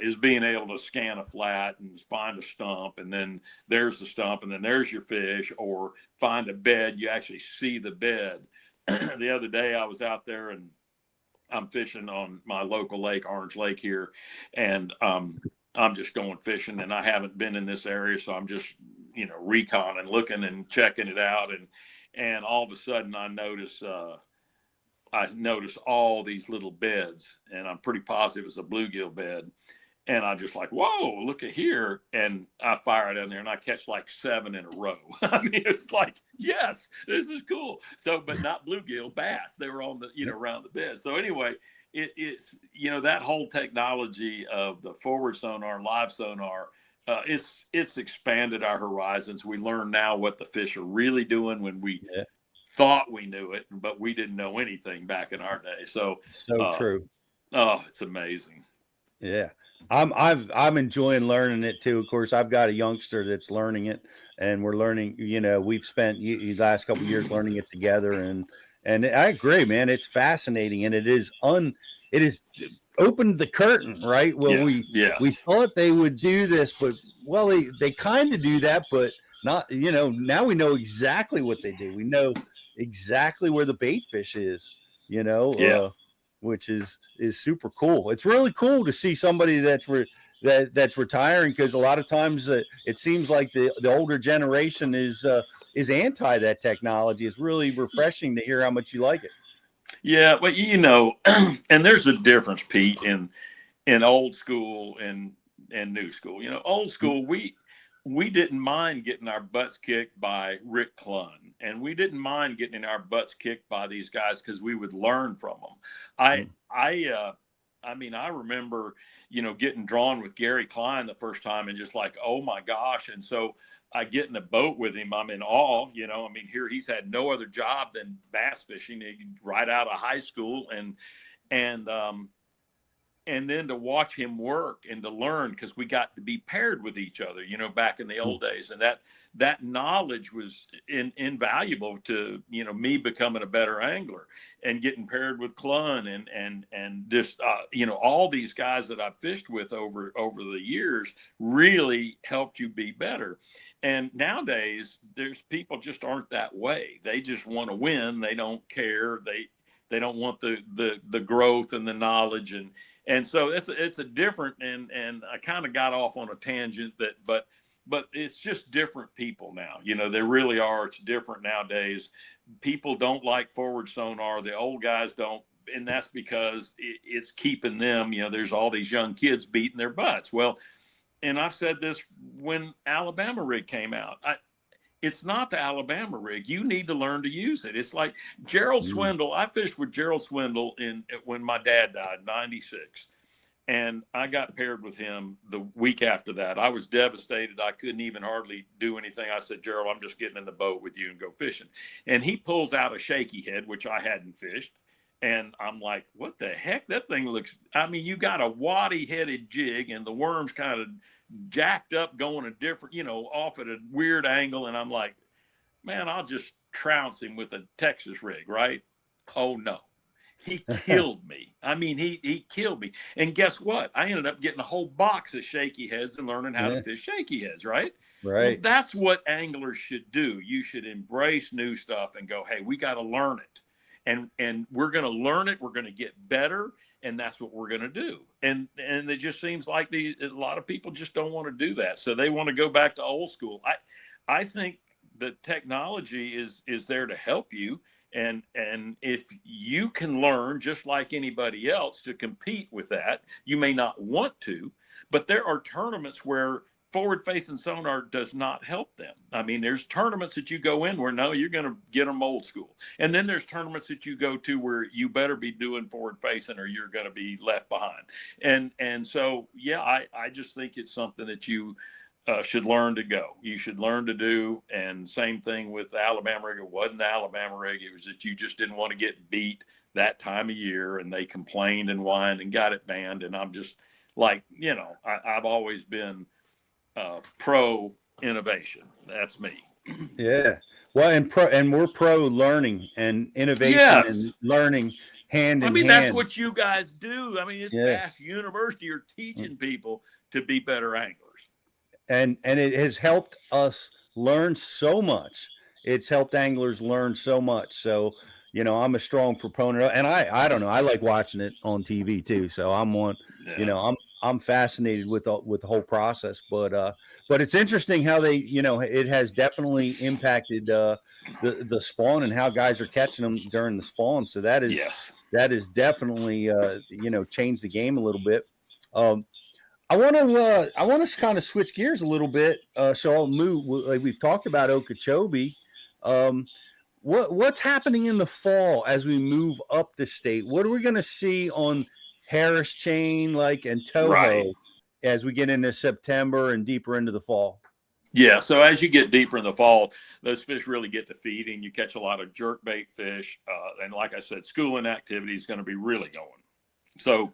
is being able to scan a flat and find a stump, and then there's the stump, and then there's your fish, or find a bed, you actually see the bed. The other day I was out there, and I'm fishing on my local lake, Orange Lake here, and I'm just going fishing, and I haven't been in this area, so I'm just reconning, looking and checking it out, and all of a sudden I notice all these little beds, and I'm pretty positive it was a bluegill bed. And I'm just like, whoa, look at here. And I fire it in there, and I catch like 7 in a row. I mean, it's like, yes, this is cool. So, but not bluegill, bass. They were on the, around the bed. So anyway, it's, that whole technology of the forward sonar, live sonar, it's expanded our horizons. We learn now what the fish are really doing when we thought we knew it, but we didn't know anything back in our day. So true. Oh, it's amazing. Yeah. I'm enjoying learning it too. Of course, I've got a youngster that's learning it, and we're learning, we've spent the last couple of years learning it together, and I agree, man. It's fascinating, and it is opened the curtain, right? Well, we thought they would do this, but they kind of do that, but not, now we know exactly what they do. We know exactly where the bait fish is, which is super cool. It's really cool to see somebody that's retiring, because a lot of times it seems like the older generation is anti that technology. It's really refreshing to hear how much you like it. Yeah, but and there's a difference, Pete, in old school and new school. Old school, we didn't mind getting our butts kicked by Rick Clunn, and we didn't mind getting our butts kicked by these guys, because we would learn from them. I remember, getting drawn with Gary Klein the first time, and just like, oh my gosh. And so I get in a boat with him. I'm in awe, here he's had no other job than bass fishing right out of high school. And then to watch him work and to learn, because we got to be paired with each other, back in the old days. And that knowledge was invaluable to, me becoming a better angler, and getting paired with Clunn and just, all these guys that I've fished with over the years really helped you be better. And nowadays there's people just aren't that way. They just want to win. They don't care. They don't want the growth and the knowledge, and so it's a different, and I kind of got off on a tangent, but but it's just different people now. You know, they really are. It's different nowadays. People don't like forward sonar. The old guys don't. And that's because it's keeping them, you know, there's all these young kids beating their butts. Well, and I've said this when Alabama rig came out. It's not the Alabama rig. You need to learn to use it. It's like Gerald Swindle. I fished with Gerald Swindle when my dad died, 96. And I got paired with him the week after that. I was devastated. I couldn't even hardly do anything. I said, Gerald, I'm just getting in the boat with you and go fishing. And he pulls out a shaky head, which I hadn't fished. And I'm like, what the heck? That thing looks, I mean, you got a waddy headed jig and the worm's kind of jacked up going a different, you know, off at a weird angle. And I'm like, man, I'll just trounce him with a Texas rig, right? Oh no, he killed me. I mean, he killed me. And guess what? I ended up getting a whole box of shaky heads and learning how to fish shaky heads, right? Right. Well, that's what anglers should do. You should embrace new stuff and go, hey, we got to learn it. And we're going to learn it. We're going to get better. And that's what we're going to do. And it just seems like a lot of people just don't want to do that. So they want to go back to old school. I think the technology is there to help you. And if you can learn just like anybody else to compete with that, you may not want to, but there are tournaments where forward-facing sonar does not help them. I mean, there's tournaments that you go in where, no, you're going to get them old school. And then there's tournaments that you go to where you better be doing forward-facing or you're going to be left behind. And so, yeah, I just think it's something that you should learn to go. You should learn to do. And same thing with the Alabama rig. It wasn't the Alabama rig. It was that you just didn't want to get beat that time of year. And they complained and whined and got it banned. And I'm just like, you know, I've always been pro innovation. That's me. Yeah. Well, and we're pro learning and innovation and learning hand in hand. I mean, that's what you guys do. I mean, it's vast university. You're teaching people to be better anglers. And it has helped us learn so much. It's helped anglers learn so much. So, you know, I'm a strong proponent, and I don't know, I like watching it on TV too. So I'm one, you know, I'm fascinated with the whole process, but it's interesting how they, you know, it has definitely impacted the spawn and how guys are catching them during the spawn. So that is definitely you know, changed the game a little bit. I want to kind of switch gears a little bit. So I'll move. Like we've talked about Okeechobee. What's happening in the fall as we move up the state? What are we going to see on Harris Chain, like, and Toho as we get into September and deeper into the fall? Yeah. So as you get deeper in the fall, those fish really get to feeding. You catch a lot of jerkbait fish. And like I said, schooling activity is going to be really going. So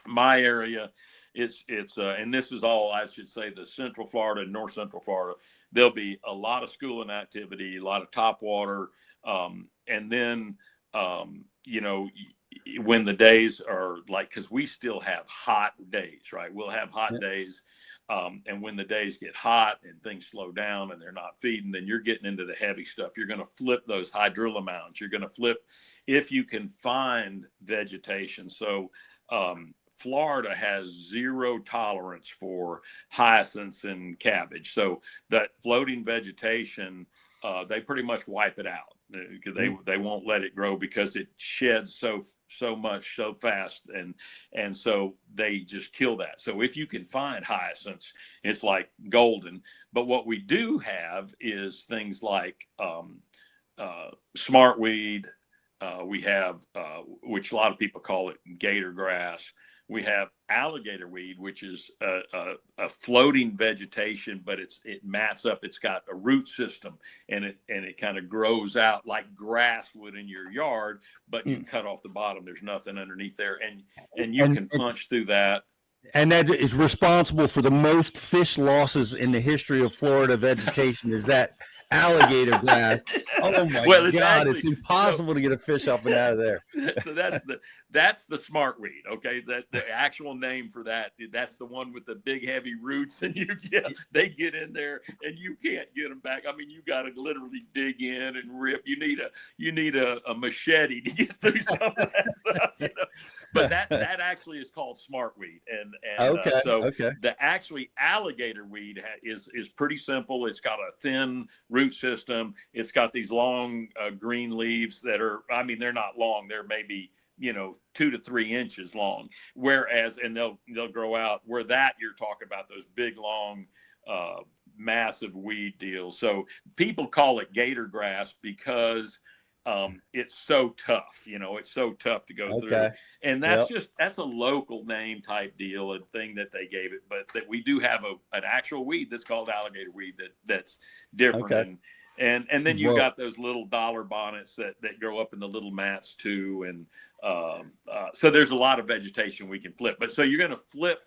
my area, it's and this is all, I should say, the Central Florida and North Central Florida. There'll be a lot of schooling activity, a lot of topwater. And then, you know, when the days are like, because we still have hot days, right? We'll have hot days. And when the days get hot and things slow down and they're not feeding, then you're getting into the heavy stuff. You're going to flip those hydrilla mounds. You're going to flip if you can find vegetation. So Florida has zero tolerance for hyacinths and cabbage. So that floating vegetation, they pretty much wipe it out. They won't let it grow because it sheds so much so fast, and so they just kill that. So if you can find hyacinths, it's like golden. But what we do have is things like smartweed. We have which a lot of people call it gator grass. We have alligator weed, which is a floating vegetation, but it mats up. It's got a root system, and it kind of grows out like grass would in your yard, but you cut off the bottom. There's nothing underneath there, and you can punch through that. And that is responsible for the most fish losses in the history of Florida vegetation. Is that alligator grass. Oh my Well, it's God, actually it's impossible to get a fish up and out of there. so that's the smart weed. Okay, that the actual name for that. That's the one with the big heavy roots, and they get in there, and you can't get them back. I mean, you got to literally dig in and rip. You need a machete to get through some of that stuff. But that actually is called smartweed, and Okay, so okay. the actually alligator weed is pretty simple. It's got a thin root system. It's got these long green leaves that are, I mean, they're not long. They're maybe 2 to 3 inches long. Whereas, and they'll grow out. Where that you're talking about those big long, massive weed deals. So people call it gator grass because it's so tough. It's so tough to go through. Okay. And that's that's a local name type deal, a thing that they gave it. But that we do have an actual weed that's called alligator weed that's different. Okay. And then you've got those little dollar bonnets that grow up in the little mats too. And so there's a lot of vegetation we can flip. But so you're going to flip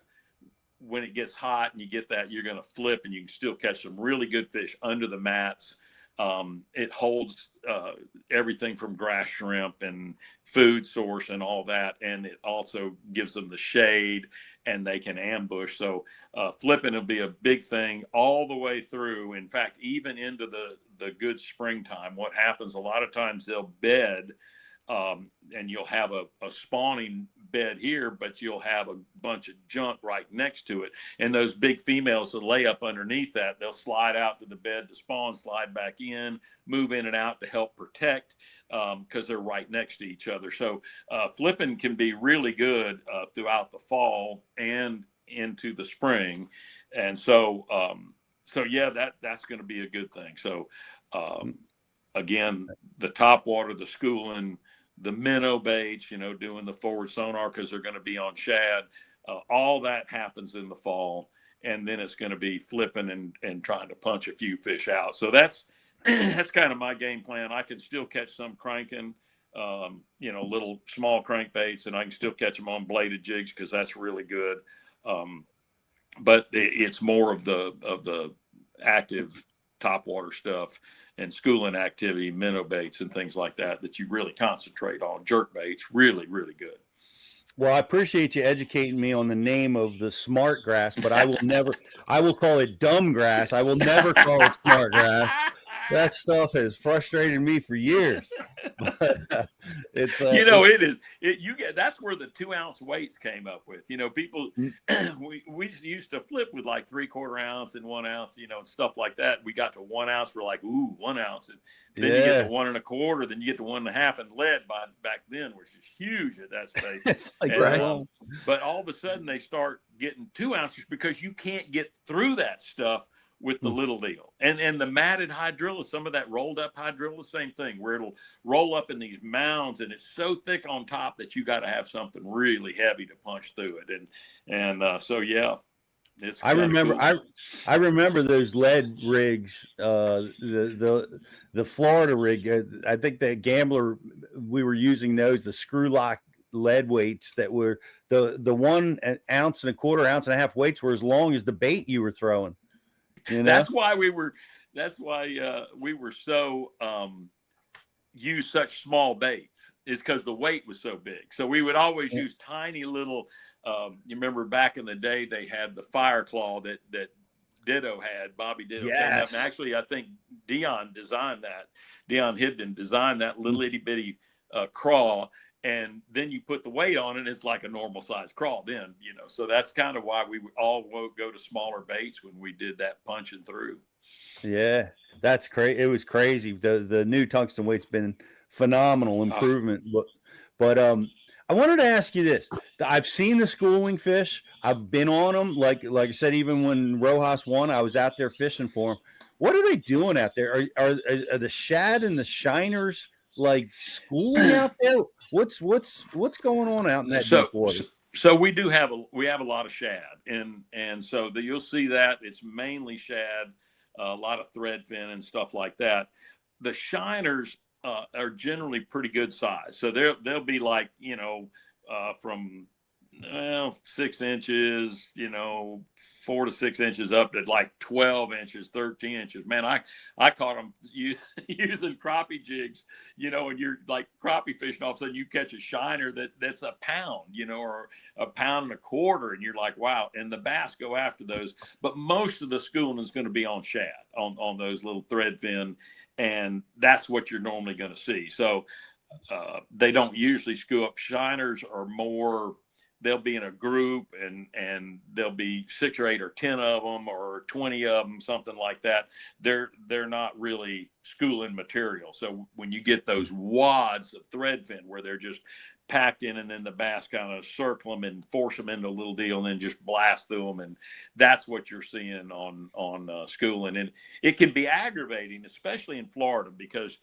when it gets hot and you get that, you're going to flip and you can still catch some really good fish under the mats. It holds everything from grass shrimp and food source and all that. And it also gives them the shade and they can ambush. So flipping will be a big thing all the way through. In fact, even into the good springtime, what happens a lot of times they'll bed and you'll have a spawning bed here, but you'll have a bunch of junk right next to it. And those big females that lay up underneath that, they'll slide out to the bed to spawn, slide back in, move in and out to help protect because they're right next to each other. So flipping can be really good throughout the fall and into the spring. And so, yeah, that's going to be a good thing. So again, the topwater, the schooling, the minnow baits, doing the forward sonar because they're going to be on shad. All that happens in the fall, and then it's going to be flipping and trying to punch a few fish out. So that's kind of my game plan. I can still catch some cranking, little small crankbaits, and I can still catch them on bladed jigs because that's really good. But it's more of the active topwater stuff and schooling activity, minnow baits and things like that you really concentrate on. Jerk baits, really, really good. Well, I appreciate you educating me on the name of the smart grass, but I will call it dumb grass. I will never call it smart grass. That stuff has frustrated me for years. But, it's it is. That's where the 2-ounce weights came up with. People we used to flip with like 3/4 ounce and 1 ounce, and stuff like that. We got to 1 ounce, we're like, ooh, 1 ounce, and then you get to 1 1/4, then you get to 1 1/2, and lead back then, which is huge at that stage. It's like, but all of a sudden they start getting 2 ounces because you can't get through that stuff with the little deal. And the matted hydrilla, some of that rolled up hydrilla, same thing, where it'll roll up in these mounds and it's so thick on top that you got to have something really heavy to punch through it. And so, yeah. I remember cool. I remember those lead rigs, the Florida rig. I think the Gambler, we were using those, the screw lock lead weights that were the 1 ounce and 1/4 ounce and a half weights were as long as the bait you were throwing. That's why we were so use such small baits, is because the weight was so big. So we would always use tiny little. You remember back in the day they had the fire claw that Ditto had. Bobby Ditto came up, and actually I think Dion Hibden designed that little itty bitty craw. And then you put the weight on it, it's like a normal size crawl then, So that's kind of why we all go to smaller baits when we did that punching through. Yeah, that's crazy. It was crazy. The new tungsten weight's been phenomenal improvement. But I wanted to ask you this. I've seen the schooling fish. I've been on them. Like I said, even when Rojas won, I was out there fishing for them. What are they doing out there? Are the shad and the shiners like schooling out there? What's going on out in that deep water? So we have a lot of shad, and so you'll see that it's mainly shad, a lot of threadfin and stuff like that. The shiners are generally pretty good size, so they'll be like from well, 6 inches, 4 to 6 inches up to like 12 inches, 13 inches. Man, I caught them using crappie jigs, and you're like crappie fishing. All of a sudden you catch a shiner that's a pound, or a pound and a quarter. And you're like, wow. And the bass go after those. But most of the schooling is going to be on shad, on those little thread fin. And that's what you're normally going to see. So they don't usually school up. Shiners are more, they'll be in a group and there'll be 6 or 8 or 10 of them or 20 of them, something like that. They're not really schooling material. So when you get those wads of thread fin where they're just packed in, and then the bass kind of circle them and force them into a little deal and then just blast through them, and that's what you're seeing on schooling. And it can be aggravating, especially in Florida, because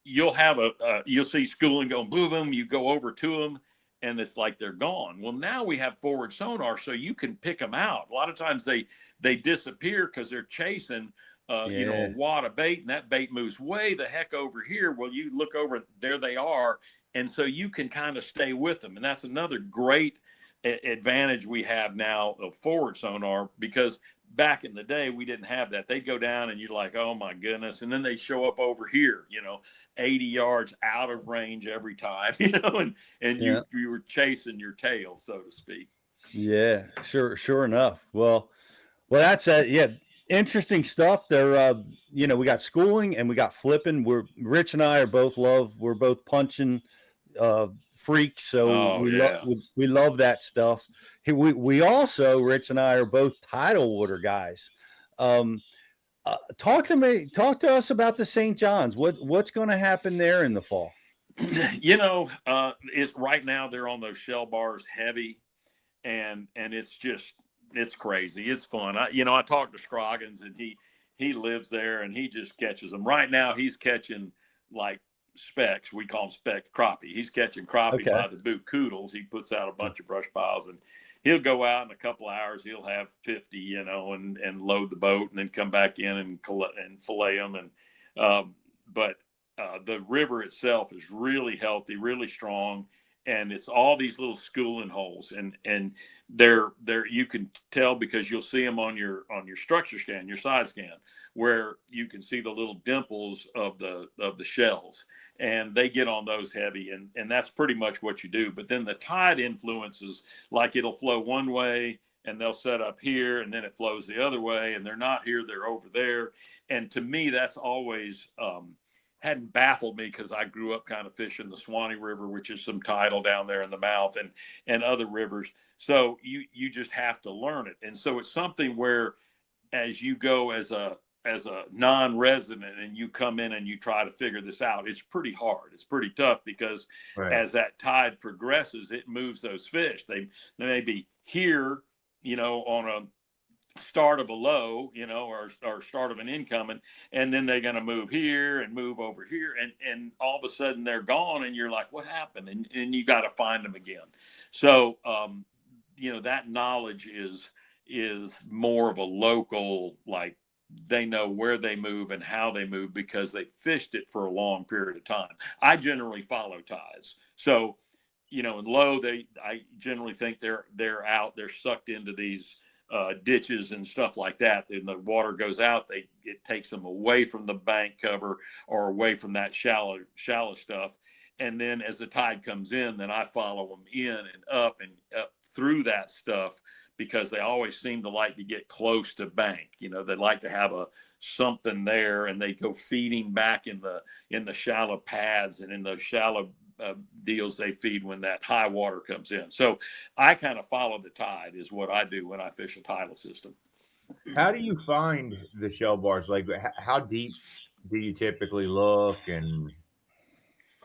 you'll have you'll see schooling going boom boom, you go over to them and it's like they're gone. Well, now we have forward sonar, so you can pick them out. A lot of times they disappear because they're chasing a wad of bait, and that bait moves way the heck over here. Well, you look over, there they are, and so you can kind of stay with them. And that's another great advantage we have now of forward sonar, because back in the day we didn't have that. They'd go down and you're like, oh my goodness, and then they show up over here, 80 yards out of range every time, and you were chasing your tail, so to speak. Yeah, sure enough. Well, that's interesting stuff. There, we got schooling and we got flipping. Rich and I we're both punching freaks, so we love that stuff. We also, Rich and I are both tidal water guys. Talk to us about the St. John's. What's going to happen there in the fall? It's right now they're on those shell bars heavy, and it's crazy. It's fun. I talked to Scroggins, and he lives there, and he just catches them. Right now he's catching like specks. We call them specks, crappie. He's catching crappie by the boot koodles. He puts out a bunch of brush piles, and he'll go out in a couple of hours. He'll have 50, and load the boat, and then come back in and fillet them. And but the river itself is really healthy, really strong, and it's all these little schooling holes, and they're you can tell because you'll see them on your structure scan, your side scan, where you can see the little dimples of the shells, and they get on those heavy, and that's pretty much what you do. But then the tide influences, like it'll flow one way and they'll set up here, and then it flows the other way, and they're not here, they're over there. And to me, that's always hadn't baffled me, because I grew up kind of fishing the Swanee River, which is some tidal down there in the mouth, and other rivers. So you just have to learn it. And so it's something where, as you go as a non-resident and you come in and you try to figure this out, it's pretty hard. It's pretty tough, because as that tide progresses, it moves those fish. They may be here, on a start of a low, or start of an incoming, and then they're going to move here and move over here, and all of a sudden they're gone, and you're like, what happened? And you got to find them again. So that knowledge is more of a local, like, they know where they move and how they move because they fished it for a long period of time. I generally follow tides, so in low, I generally think they're out, they're sucked into these ditches and stuff like that, and the water goes out, it takes them away from the bank cover or away from that shallow stuff. And then as the tide comes in, then I follow them in and up through that stuff, because they always seem to like to get close to bank. They like to have something there, and they go feeding back in the shallow pads and in those shallow deals they feed when that high water comes in. So I kind of follow the tide is what I do when I fish a tidal system. How do you find the shell bars? Like, how deep do you typically look? And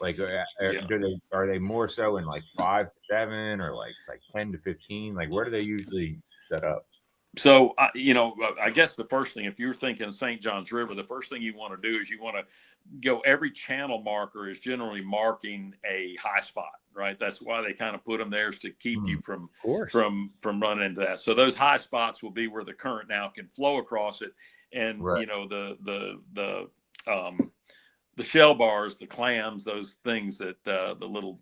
like, are they more so in like 5 to 7 or like 10 to 15? Like, where do they usually set up? So, I guess the first thing, if you're thinking St. John's River, the first thing you want to do is you want to go, every channel marker is generally marking a high spot, right? That's why they kind of put them there, is to keep you from running into that. So those high spots will be where the current now can flow across it. And, the shell bars, the clams, those things that the little,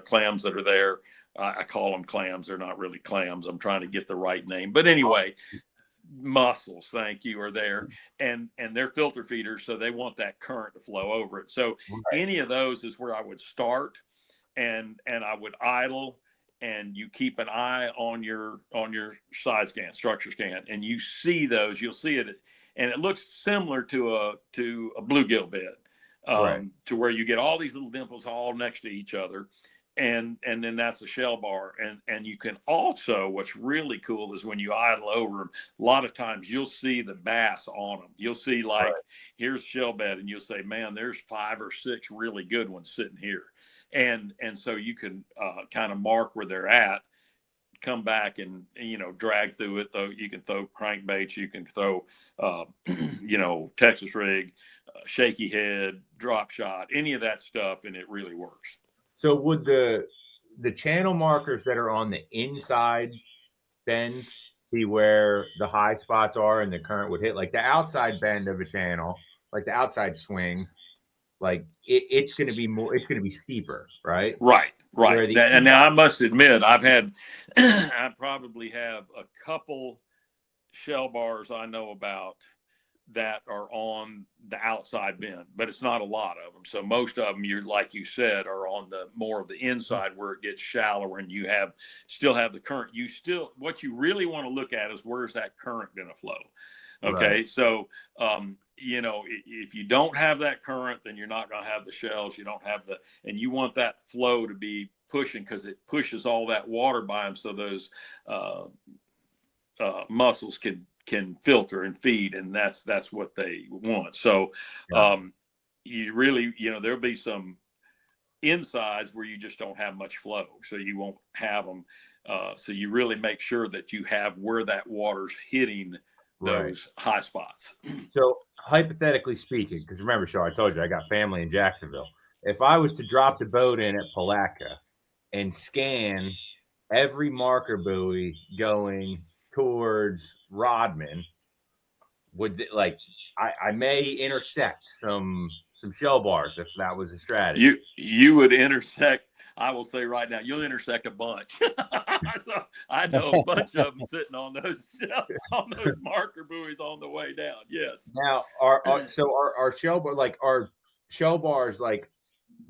clams that are there I call them clams. They're not really clams. I'm trying to get the right name. But anyway, mussels, thank you, are there, and they're filter feeders, so they want that current to flow over it. So any of those is where I would start, and I would idle, and you keep an eye on your side scan, structure scan, and you see those. You'll see it, and it looks similar to a bluegill bed, to where you get all these little dimples all next to each other. And then that's a shell bar. And you can also, what's really cool is when you idle over them, a lot of times you'll see the bass on them. You'll see like, here's shell bed, and you'll say, man, there's 5 or 6 really good ones sitting here. And so you can kind of mark where they're at, come back and, drag through it. Though you can throw crankbaits, you can throw, Texas rig, shaky head, drop shot, any of that stuff, and it really works. So would the channel markers that are on the inside bends be where the high spots are and the current would hit? Like the outside bend of a channel, like the outside swing, like it's going to be more, it's going to be steeper, right? Right. And now I must admit, I probably have a couple shell bars I know about that are on the outside bend, but it's not a lot of them. So most of them, like you said, are on the more of the inside where it gets shallower, and you still have the current. What you really want to look at is where's that current going to flow. Okay. Right. So, if you don't have that current, then you're not going to have the shells. You don't have and you want that flow to be pushing, because it pushes all that water by them. So those mussels can filter and feed, and that's what they want. So you really, there'll be some insides where you just don't have much flow, so you won't have them. So you really make sure that you have where that water's hitting those high spots. So hypothetically speaking, because remember, Shaw, I told you I got family in Jacksonville. If I was to drop the boat in at Palatka and scan every marker buoy going towards Rodman, I may intersect some shell bars if that was a strategy. You would intersect. I will say right now, you'll intersect a bunch. So I know a bunch of them sitting on those marker buoys on the way down. Yes. Now, our shell bar, like our shell bars, like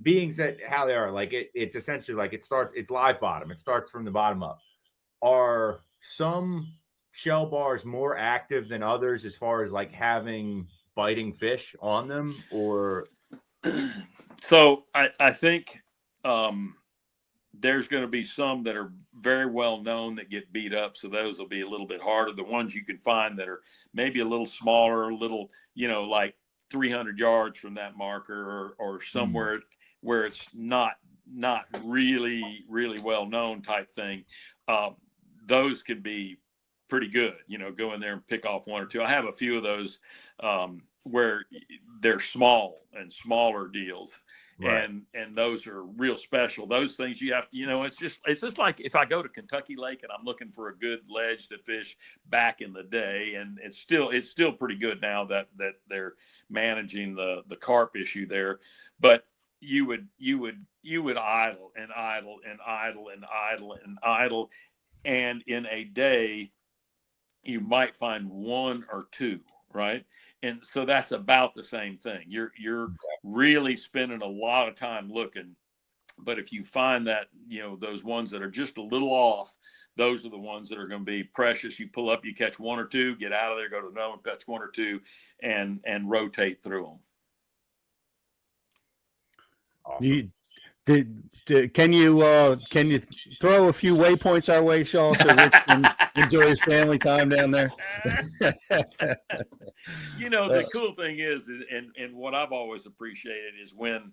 being set how they are, like it's essentially like it's live bottom. It starts from the bottom up. Are some shell bars more active than others as far as like having biting fish on them, or? So I think there's going to be some that are very well known that get beat up, so those will be a little bit harder. The ones you can find that are maybe a little smaller, like 300 yards from that marker, or somewhere where it's not really well known type thing, those could be pretty good. Go in there and pick off 1 or 2. I have a few of those where they're small and smaller deals. Right. And those are real special. Those things you have to, it's just like if I go to Kentucky Lake and I'm looking for a good ledge to fish back in the day, and it's still pretty good now that they're managing the carp issue there. But you would idle and idle and idle and idle and idle, and in a day you might find 1 or 2, right? And so that's about the same thing. You're really spending a lot of time looking, but if you find that, those ones that are just a little off, those are the ones that are going to be precious. You pull up, you catch 1 or 2, get out of there, go to another one, catch 1 or 2, and rotate through them. Awesome. Can you throw a few waypoints our way, Shaw, so Rich can enjoy his family time down there? The cool thing is, and what I've always appreciated is when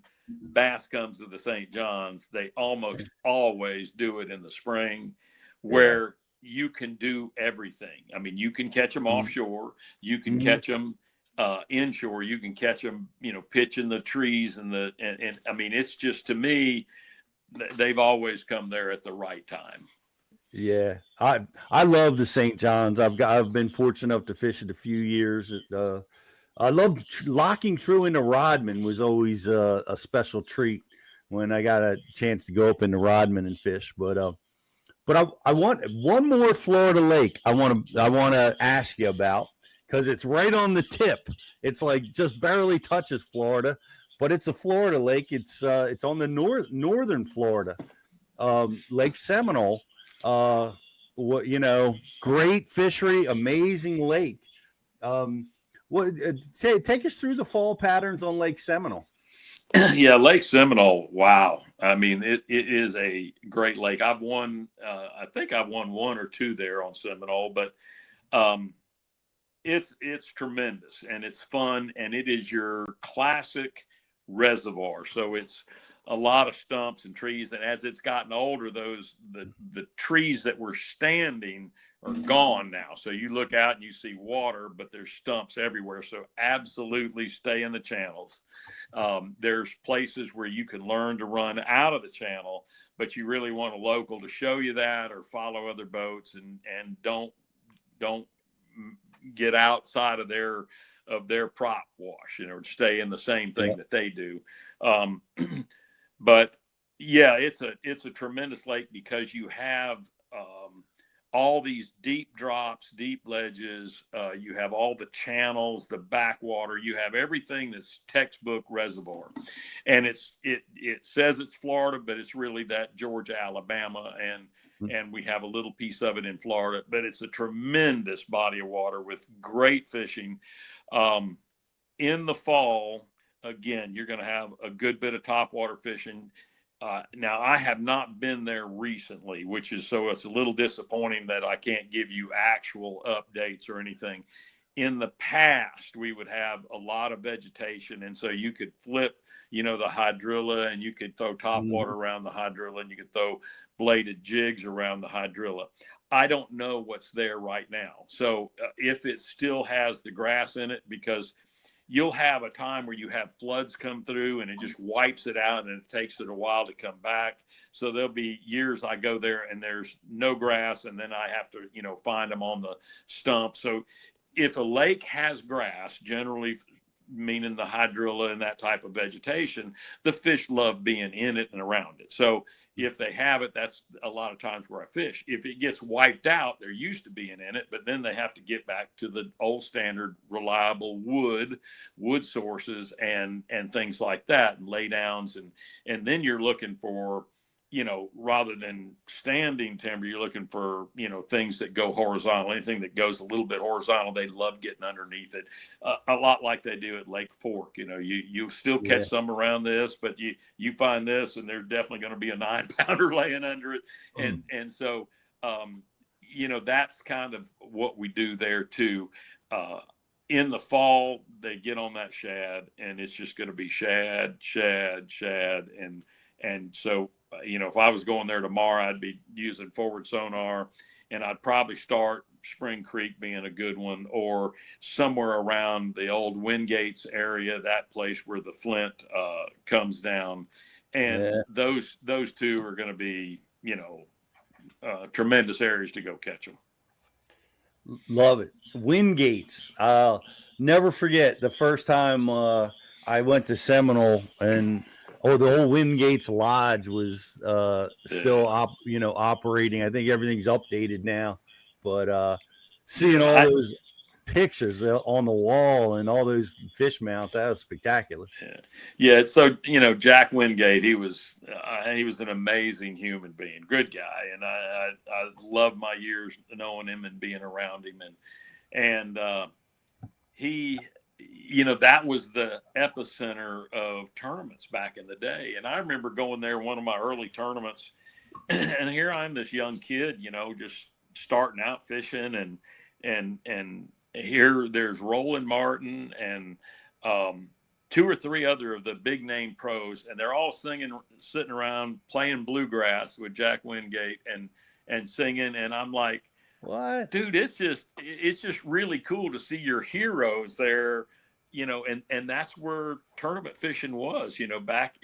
bass comes to the St. John's, they almost always do it in the spring, where you can do everything. I mean, you can catch them offshore, you can catch them inshore, you can catch them, pitching the trees and I mean, it's just, to me, they've always come there at the right time. Yeah, I love the St. John's. I've been fortunate enough to fish it a few years. I loved locking through into Rodman. Was always a special treat when I got a chance to go up into Rodman and fish. But But I want one more Florida lake. I want to ask you about because it's right on the tip. It's like just barely touches Florida, but it's a Florida lake. It's on the northern Florida, Lake Seminole. Great fishery, amazing lake. Take us through the fall patterns on Lake Seminole. Yeah, Lake Seminole. Wow. I mean, it is a great lake. I've won, I think I've won one or two there on Seminole, but it's tremendous and it's fun, and it is your classic reservoir. So it's a lot of stumps and trees, and as it's gotten older, the trees that were standing are gone now. So you look out and you see water, but there's stumps everywhere. So absolutely stay in the channels. There's places where you can learn to run out of the channel, but you really want a local to show you that, or follow other boats, and don't get outside of their prop wash, stay in the same thing that they do. But yeah, it's a tremendous lake because you have all these deep drops, deep ledges. You have all the channels, the backwater. You have everything that's textbook reservoir, and it says it's Florida, but it's really that Georgia, Alabama, and we have a little piece of it in Florida. But it's a tremendous body of water with great fishing. In the fall, again, you're going to have a good bit of topwater fishing. Now, I have not been there recently, so it's a little disappointing that I can't give you actual updates or anything. In the past, we would have a lot of vegetation, and so you could flip, the hydrilla, and you could throw topwater around the hydrilla, and you could throw bladed jigs around the hydrilla. I don't know what's there right now. So if it still has the grass in it, because you'll have a time where you have floods come through and it just wipes it out, and it takes it a while to come back. So there'll be years I go there and there's no grass, and then I have to, find them on the stump. So if a lake has grass, generally meaning the hydrilla and that type of vegetation, the fish love being in it and around it. So if they have it, that's a lot of times where I fish. If it gets wiped out, they're used to being in it, but then they have to get back to the old standard, reliable wood sources and things like that, and lay downs. And then you're looking for, rather than standing timber, you're looking for, things that go horizontal. Anything that goes a little bit horizontal, they love getting underneath it, a lot like they do at Lake Fork. You still catch some around this, but you find this, and there's definitely going to be a 9-pounder laying under it. And so, that's kind of what we do there too. In the fall, they get on that shad, and it's just going to be shad. And so, if I was going there tomorrow, I'd be using forward sonar, and I'd probably start Spring Creek being a good one, or somewhere around the old Wingates area, that place where the Flint comes down. And those two are going to be, tremendous areas to go catch them. Love it. Wingates. I'll never forget the first time I went to Seminole, and the old Wingates Lodge was still operating. I think everything's updated now, but seeing all those pictures on the wall and all those fish mounts, that was spectacular. Yeah. So Jack Wingate, he was an amazing human being, good guy, and I loved my years knowing him and being around him, and he. That was the epicenter of tournaments back in the day. And I remember going there, one of my early tournaments, and here I'm this young kid, just starting out fishing, and here there's Roland Martin and 2 or 3 other of the big name pros, and they're all sitting around playing bluegrass with Jack Wingate and singing. And I'm like, what, dude, it's just really cool to see your heroes there, and that's where tournament fishing was, back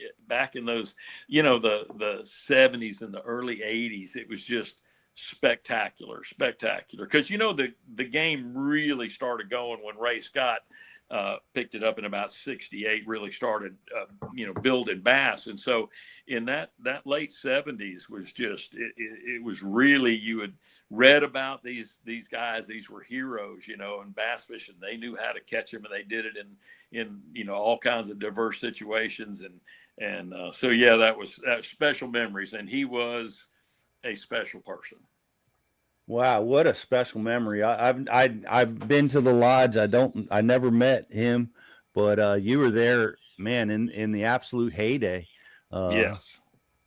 in those, the 70s and the early 80s. It was just spectacular. Because the game really started going when Ray Scott picked it up in about 68. Really started building bass, and so in that late 70s was just it was really, you had read about these guys. These were heroes, in bass fishing. They knew how to catch them, and they did it in all kinds of diverse situations, and so yeah, that was special memories, and he was a special person. Wow, what a special memory! I've been to the lodge. I never met him, but you were there, man, in the absolute heyday. Yes,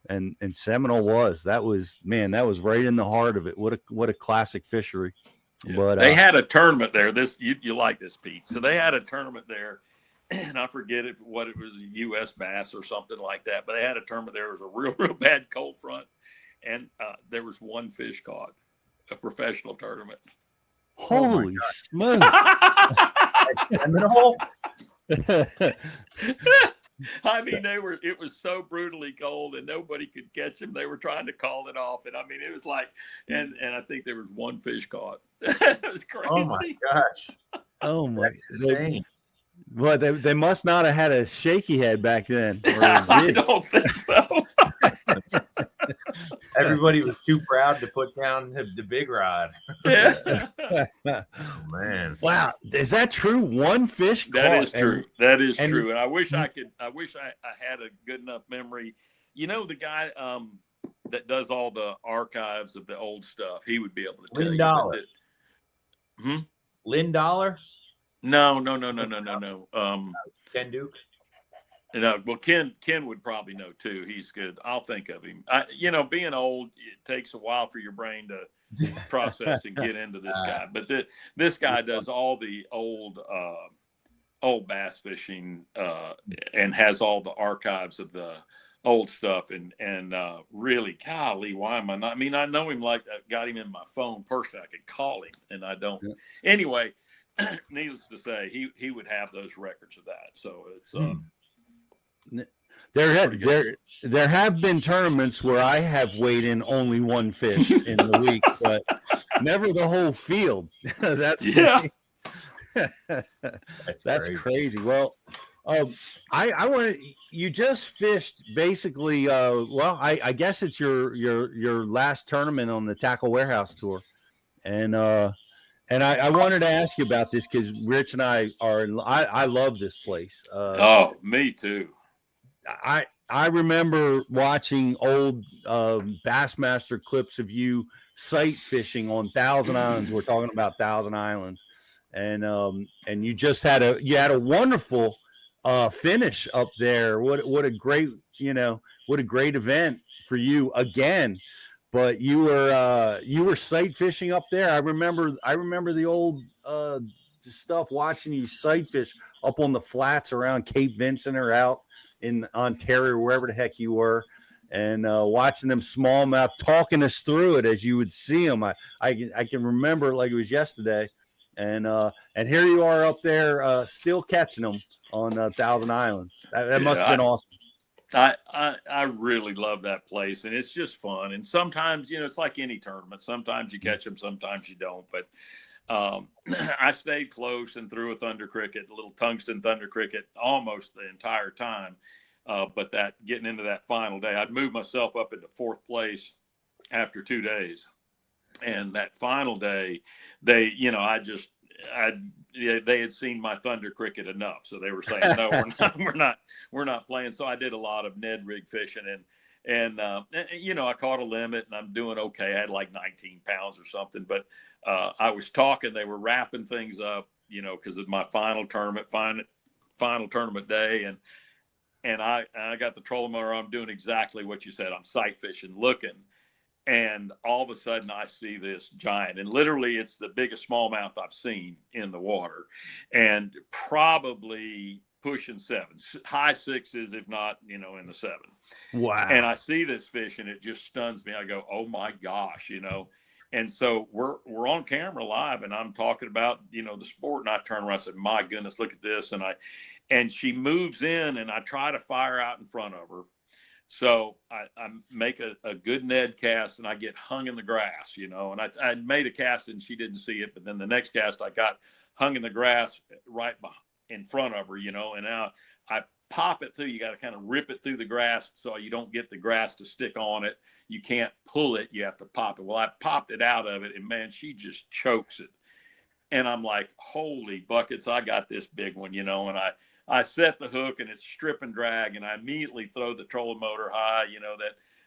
and Seminole that was right in the heart of it. What a classic fishery. yeah. But they had a tournament there. You like this, Pete? So they had a tournament there, and I forget what it was, a U.S. bass or something like that. But they had a tournament there. It was a real bad cold front, and there was one fish caught. A professional tournament. Holy smokes! I mean, it was so brutally cold and nobody could catch them. They were trying to call it off. And I mean, it was like, and I think there was one fish caught. It was crazy. Oh my gosh. Oh my. That's insane. Well, they must not have had a shaky head back then. I don't think so. Everybody was too proud to put down the big rod. Yeah. Oh, man. Wow. Is that true? One fish caught? That is true. That is true. And I wish I had a good enough memory. The guy that does all the archives of the old stuff, he would be able to tell Lynn you. Dollar. Lynn Dollar? No. Ken Duke? Well, Ken would probably know too. He's good. I'll think of him. Being old, it takes a while for your brain to process and get into this guy. But this guy does all the old bass fishing and has all the archives of the old stuff. And really, golly, why am I not? I mean, I know him, like I got him in my phone personally. I could call him, and I don't. Yeah. Anyway, needless to say, he would have those records of that. So it's. There have been tournaments where I have weighed in only one fish in the week, but never the whole field. That's crazy. Well, I want you just fished basically. I guess it's your last tournament on the Tackle Warehouse Tour, and I wanted to ask you about this because Rich and I love this place. Me too. I remember watching old Bassmaster clips of you sight fishing on Thousand Islands. We're talking about Thousand Islands, and you just had a wonderful finish up there. What a great event for you again. But you were sight fishing up there. I remember the old stuff, watching you sight fish up on the flats around Cape Vincent or out in Ontario, wherever the heck you were, and watching them smallmouth, talking us through it as you would see them. I can remember it like it was yesterday, and here you are up there still catching them on Thousand Islands. That must have been awesome. I really love that place, and it's just fun. And sometimes, it's like any tournament. Sometimes you catch them, sometimes you don't. But I stayed close and threw a thunder cricket, a little tungsten thunder cricket, almost the entire time. But that getting into that final day, I'd moved myself up into fourth place after 2 days, and that final day, they had seen my thunder cricket enough, so they were saying, no, we're not playing. So I did a lot of Ned rig fishing, and I caught a limit, and I'm doing okay. I had like 19 pounds or something, but I was talking. They were wrapping things up, because of my final tournament day, and I got the trolling motor. I'm doing exactly what you said. I'm sight fishing, looking. And all of a sudden I see this giant, and literally it's the biggest smallmouth I've seen in the water, and probably pushing 7, high 6s, if not, in the 7. Wow. And I see this fish and it just stuns me. I go, oh my gosh, and so we're on camera live, and I'm talking about, the sport, and I turn around and said, my goodness, look at this. And she moves in, and I try to fire out in front of her. So I make a good Ned cast and I get hung in the grass, you know, and I made a cast and she didn't see it. But then the next cast I got hung in the grass right in front of her, you know, and now I pop it through. You got to kind of rip it through the grass so you don't get the grass to stick on it. You can't pull it. You have to pop it. Well, I popped it out of it and man, she just chokes it. And I'm like, holy buckets, I got this big one, you know, and I set the hook and it's strip and drag and I immediately throw the trolling motor high, you know,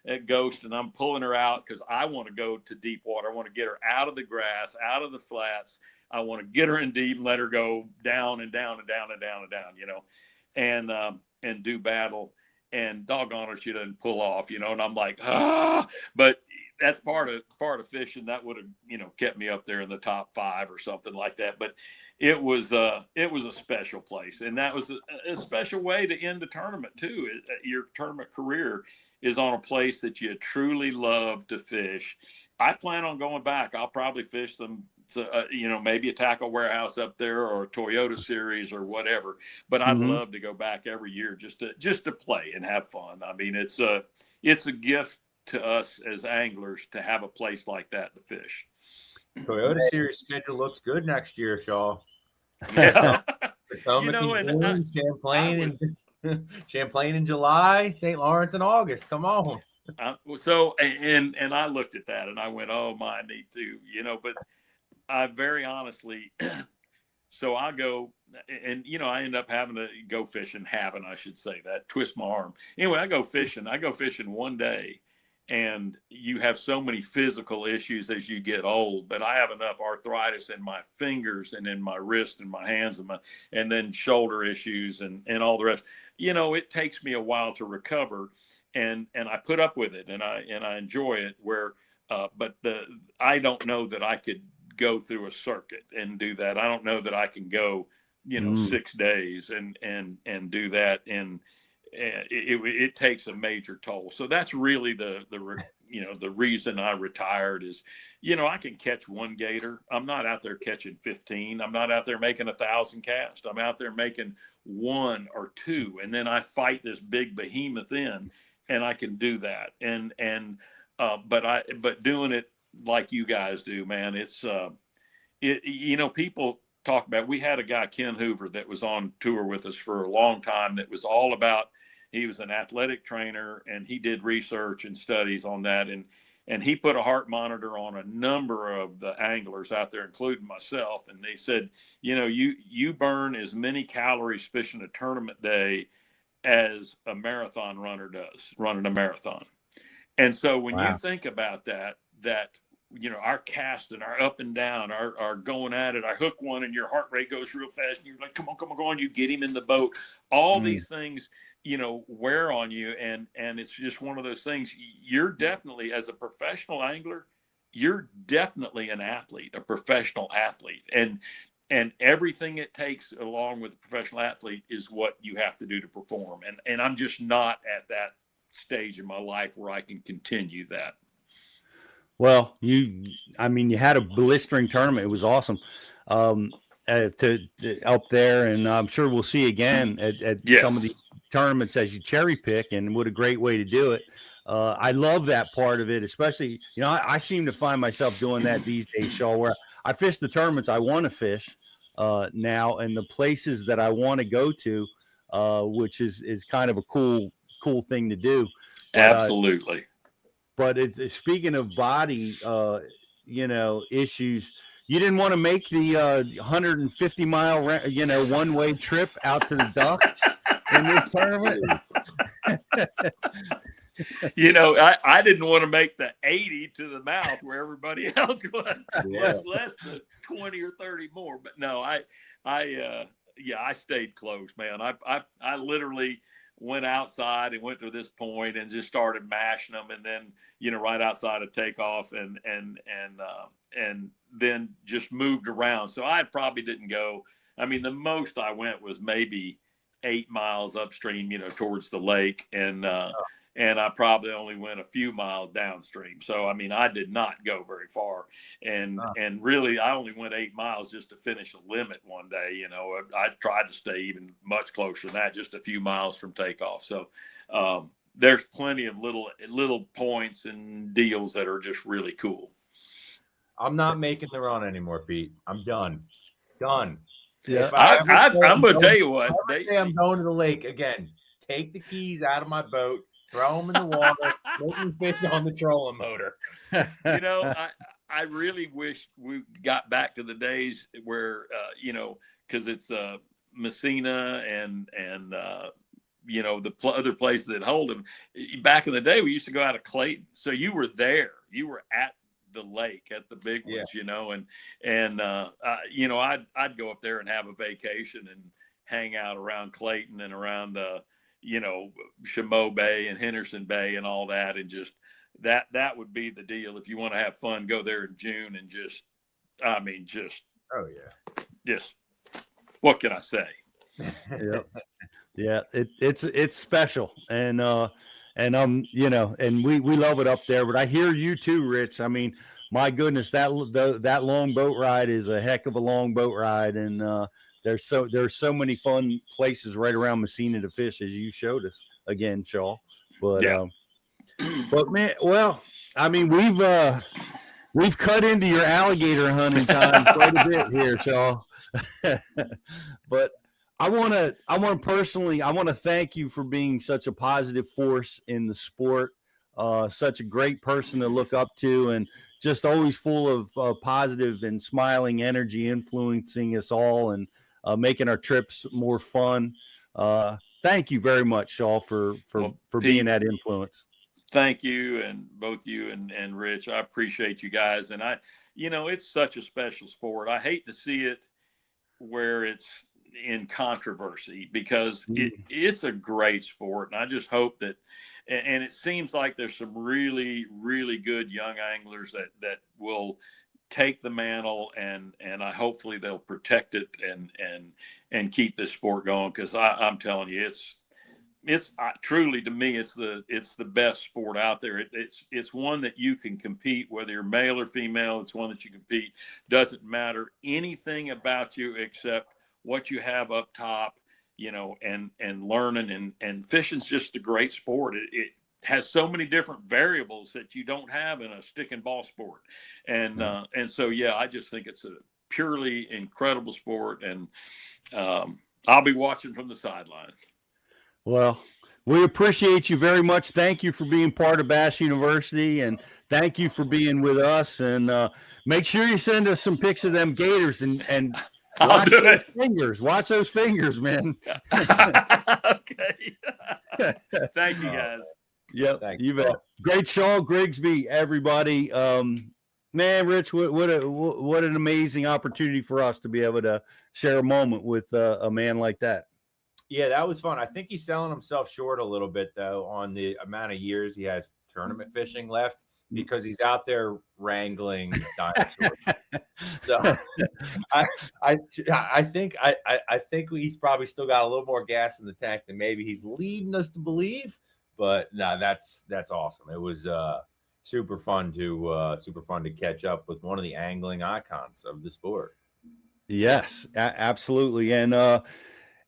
that ghost, and I'm pulling her out because I want to go to deep water. I want to get her out of the grass, out of the flats. I want to get her in deep and let her go down and down and down and down and down, you know, and do battle. And doggone her, she doesn't pull off, you know, and I'm like, but that's part of fishing. That would have, you know, kept me up there in the top 5 or something like that. But it was a special place, and that was a special way to end the tournament too. Your tournament career is on a place that you truly love to fish. I plan on going back. I'll probably fish them. You know, maybe a tackle warehouse up there or a Toyota series or whatever, but I'd love to go back every year just to play and have fun. I mean, it's a gift to us as anglers to have a place like that to fish. Toyota Series schedule looks good next year, Shaw. Yeah. Potomac, you know, and Champlain Champlain in July, St. Lawrence in August. Come on. So and I looked at that and I went, oh my, I need to, you know, but I very honestly, so I go and, you know, I end up having to go fishing, I should say that, twist my arm. Anyway, I go fishing one day, and you have so many physical issues as you get old, but I have enough arthritis in my fingers and in my wrist and my hands and then shoulder issues and all the rest. You know, it takes me a while to recover, and I put up with it and I enjoy it but I don't know that I could go through a circuit and do that. I don't know that I can go, you know, 6 days and do that. And it takes a major toll. So that's really the reason I retired is, you know, I can catch one gator. I'm not out there catching 15. I'm not out there making 1,000 casts. I'm out there making 1 or 2. And then I fight this big behemoth in, and I can do that. But doing it like you guys do, man, it's you know, people talk about, we had a guy, Ken Hoover, that was on tour with us for a long time that was all about, he was an athletic trainer and he did research and studies on that, and he put a heart monitor on a number of the anglers out there, including myself, and they said, you know, you burn as many calories fishing a tournament day as a marathon runner does running a marathon. And so when you think about that, you know, our cast and our up and down, our going at it, I hook one and your heart rate goes real fast and you're like, come on, go on. You get him in the boat. All these things, you know, wear on you. And it's just one of those things. You're definitely, as a professional angler, you're definitely an athlete, a professional athlete. And everything it takes along with a professional athlete is what you have to do to perform. And I'm just not at that stage in my life where I can continue that. Well, you had a blistering tournament. It was awesome to up there, and I'm sure we'll see again at some of the tournaments as you cherry pick, and what a great way to do it. I love that part of it, especially, you know, I seem to find myself doing that these days, Shaw, where I fish the tournaments I want to fish now, and the places that I want to go to, which is kind of a cool thing to do. But, absolutely. But it's speaking of body, you know, issues. You didn't want to make the 150-mile, you know, one-way trip out to the Ducks in this tournament. You know, I didn't want to make the 80 to the mouth where everybody else was. Much less than 20 or 30 more. But no, I stayed close, man. I literally went outside and went to this point and just started mashing them, and then, you know, right outside of takeoff and then just moved around. So I probably didn't go. I mean, the most I went was maybe 8 miles upstream, you know, towards the lake, and I probably only went a few miles downstream. So I mean, I did not go very far, and really, I only went 8 miles just to finish a limit one day. You know, I tried to stay even much closer than that, just a few miles from takeoff. So, there's plenty of little points and deals that are just really cool. I'm not making the run anymore, Pete. I'm done. Yeah. I'm going to tell you what. I'm going to the lake again. Take the keys out of my boat, throw them in the water, let me fish on the trolling motor. You know, I really wish we got back to the days where, you know, because it's Messina and you know, the other places that hold them. Back in the day, we used to go out of Clayton. So you were there. You were at the lake, at the big ones, you know, and you know, I'd go up there and have a vacation and hang out around Clayton and around, you know, Chameau Bay and Henderson Bay and all that. And just that would be the deal. If you want to have fun, go there in June and just, oh yeah. Just, what can I say? Yeah, it's special, and you know, and we love it up there. But I hear you too, Rich. I mean, my goodness, that long boat ride is a heck of a long boat ride, and there's so many fun places right around Messina to fish, as you showed us again, Shaw. But but man, well, I mean, we've cut into your alligator hunting time quite a bit here, Shaw. But I want to thank you for being such a positive force in the sport, such a great person to look up to, and just always full of positive and smiling energy, influencing us all and making our trips more fun. Thank you very much, Shaw, for being that influence. Thank you, and both you and Rich. I appreciate you guys, and you know, it's such a special sport. I hate to see it where it's in controversy, because it's a great sport, and I just hope that, and it seems like there's some really, really good young anglers that will take the mantle, and hopefully they'll protect it and keep this sport going, because I'm telling you, it's truly, to me, it's the best sport out there. It's one that you can compete, whether you're male or female. It's one that you compete. Doesn't matter anything about you except what you have up top, you know, and learning, and fishing's just a great sport. It has so many different variables that you don't have in a stick and ball sport. And so, yeah, I just think it's a purely incredible sport, and I'll be watching from the sideline. Well, we appreciate you very much. Thank you for being part of Bass University, and thank you for being with us. And make sure you send us some pics of them gators, and watch those fingers. Watch those fingers, man. Okay. Thank you, guys. Yep, you bet. Great Shaw Grigsby, everybody. Man, Rich, what an amazing opportunity for us to be able to share a moment with a man like that. Yeah, that was fun. I think he's selling himself short a little bit, though, on the amount of years he has tournament fishing left, because he's out there wrangling dinosaurs. So I think he's probably still got a little more gas in the tank than maybe he's leading us to believe. But no, that's awesome. It was super fun to catch up with one of the angling icons of the sport. Yes, absolutely.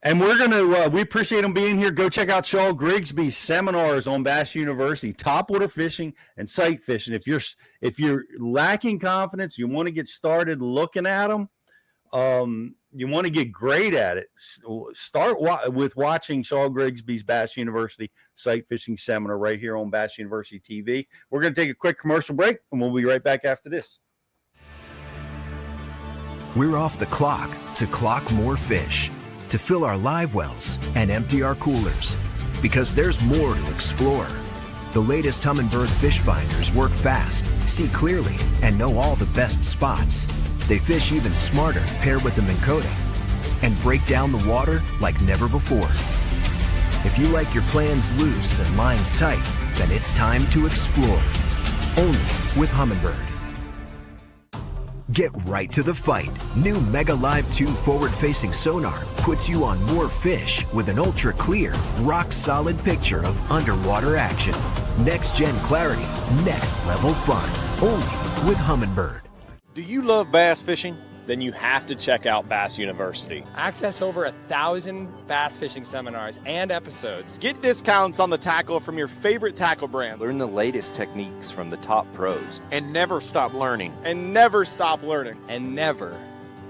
And we're we appreciate him being here. Go check out Shaw Grigsby's seminars on Bass University, topwater fishing and sight fishing. If you're lacking confidence, you want to get started looking at them, you want to get great at it, start with watching Shaw Grigsby's Bass University sight fishing seminar right here on Bass University TV. We're going to take a quick commercial break, and we'll be right back after this. We're off the clock to clock more fish, to fill our live wells and empty our coolers, because there's more to explore. The latest Humminbird fish finders work fast, see clearly, and know all the best spots. They fish even smarter paired with the Minn Kota, and break down the water like never before. If you like your plans loose and lines tight, then it's time to explore. Only with Humminbird. Get right to the fight. New Mega Live 2 forward-facing sonar puts you on more fish with an ultra-clear, rock-solid picture of underwater action. Next-gen clarity, next-level fun. Only with Humminbird. Do you love bass fishing? then you have to check out Bass University. Access over 1,000 bass fishing seminars and episodes. Get discounts on the tackle from your favorite tackle brand. Learn the latest techniques from the top pros. And never stop learning. And never stop learning. And never,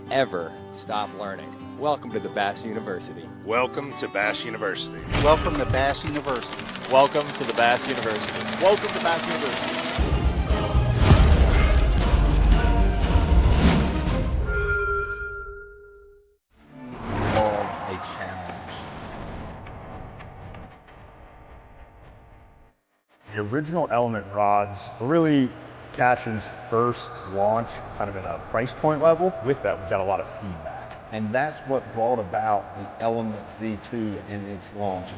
ever stop learning. Welcome to the Bass University. Welcome to Bass University. Welcome to Bass University. Welcome to the Bass University. Welcome to Bass University. A challenge. The original Element rods were really Cash's first launch, kind of at a price point level. With that, we got a lot of feedback. And that's what brought about the Element Z2 and its launch.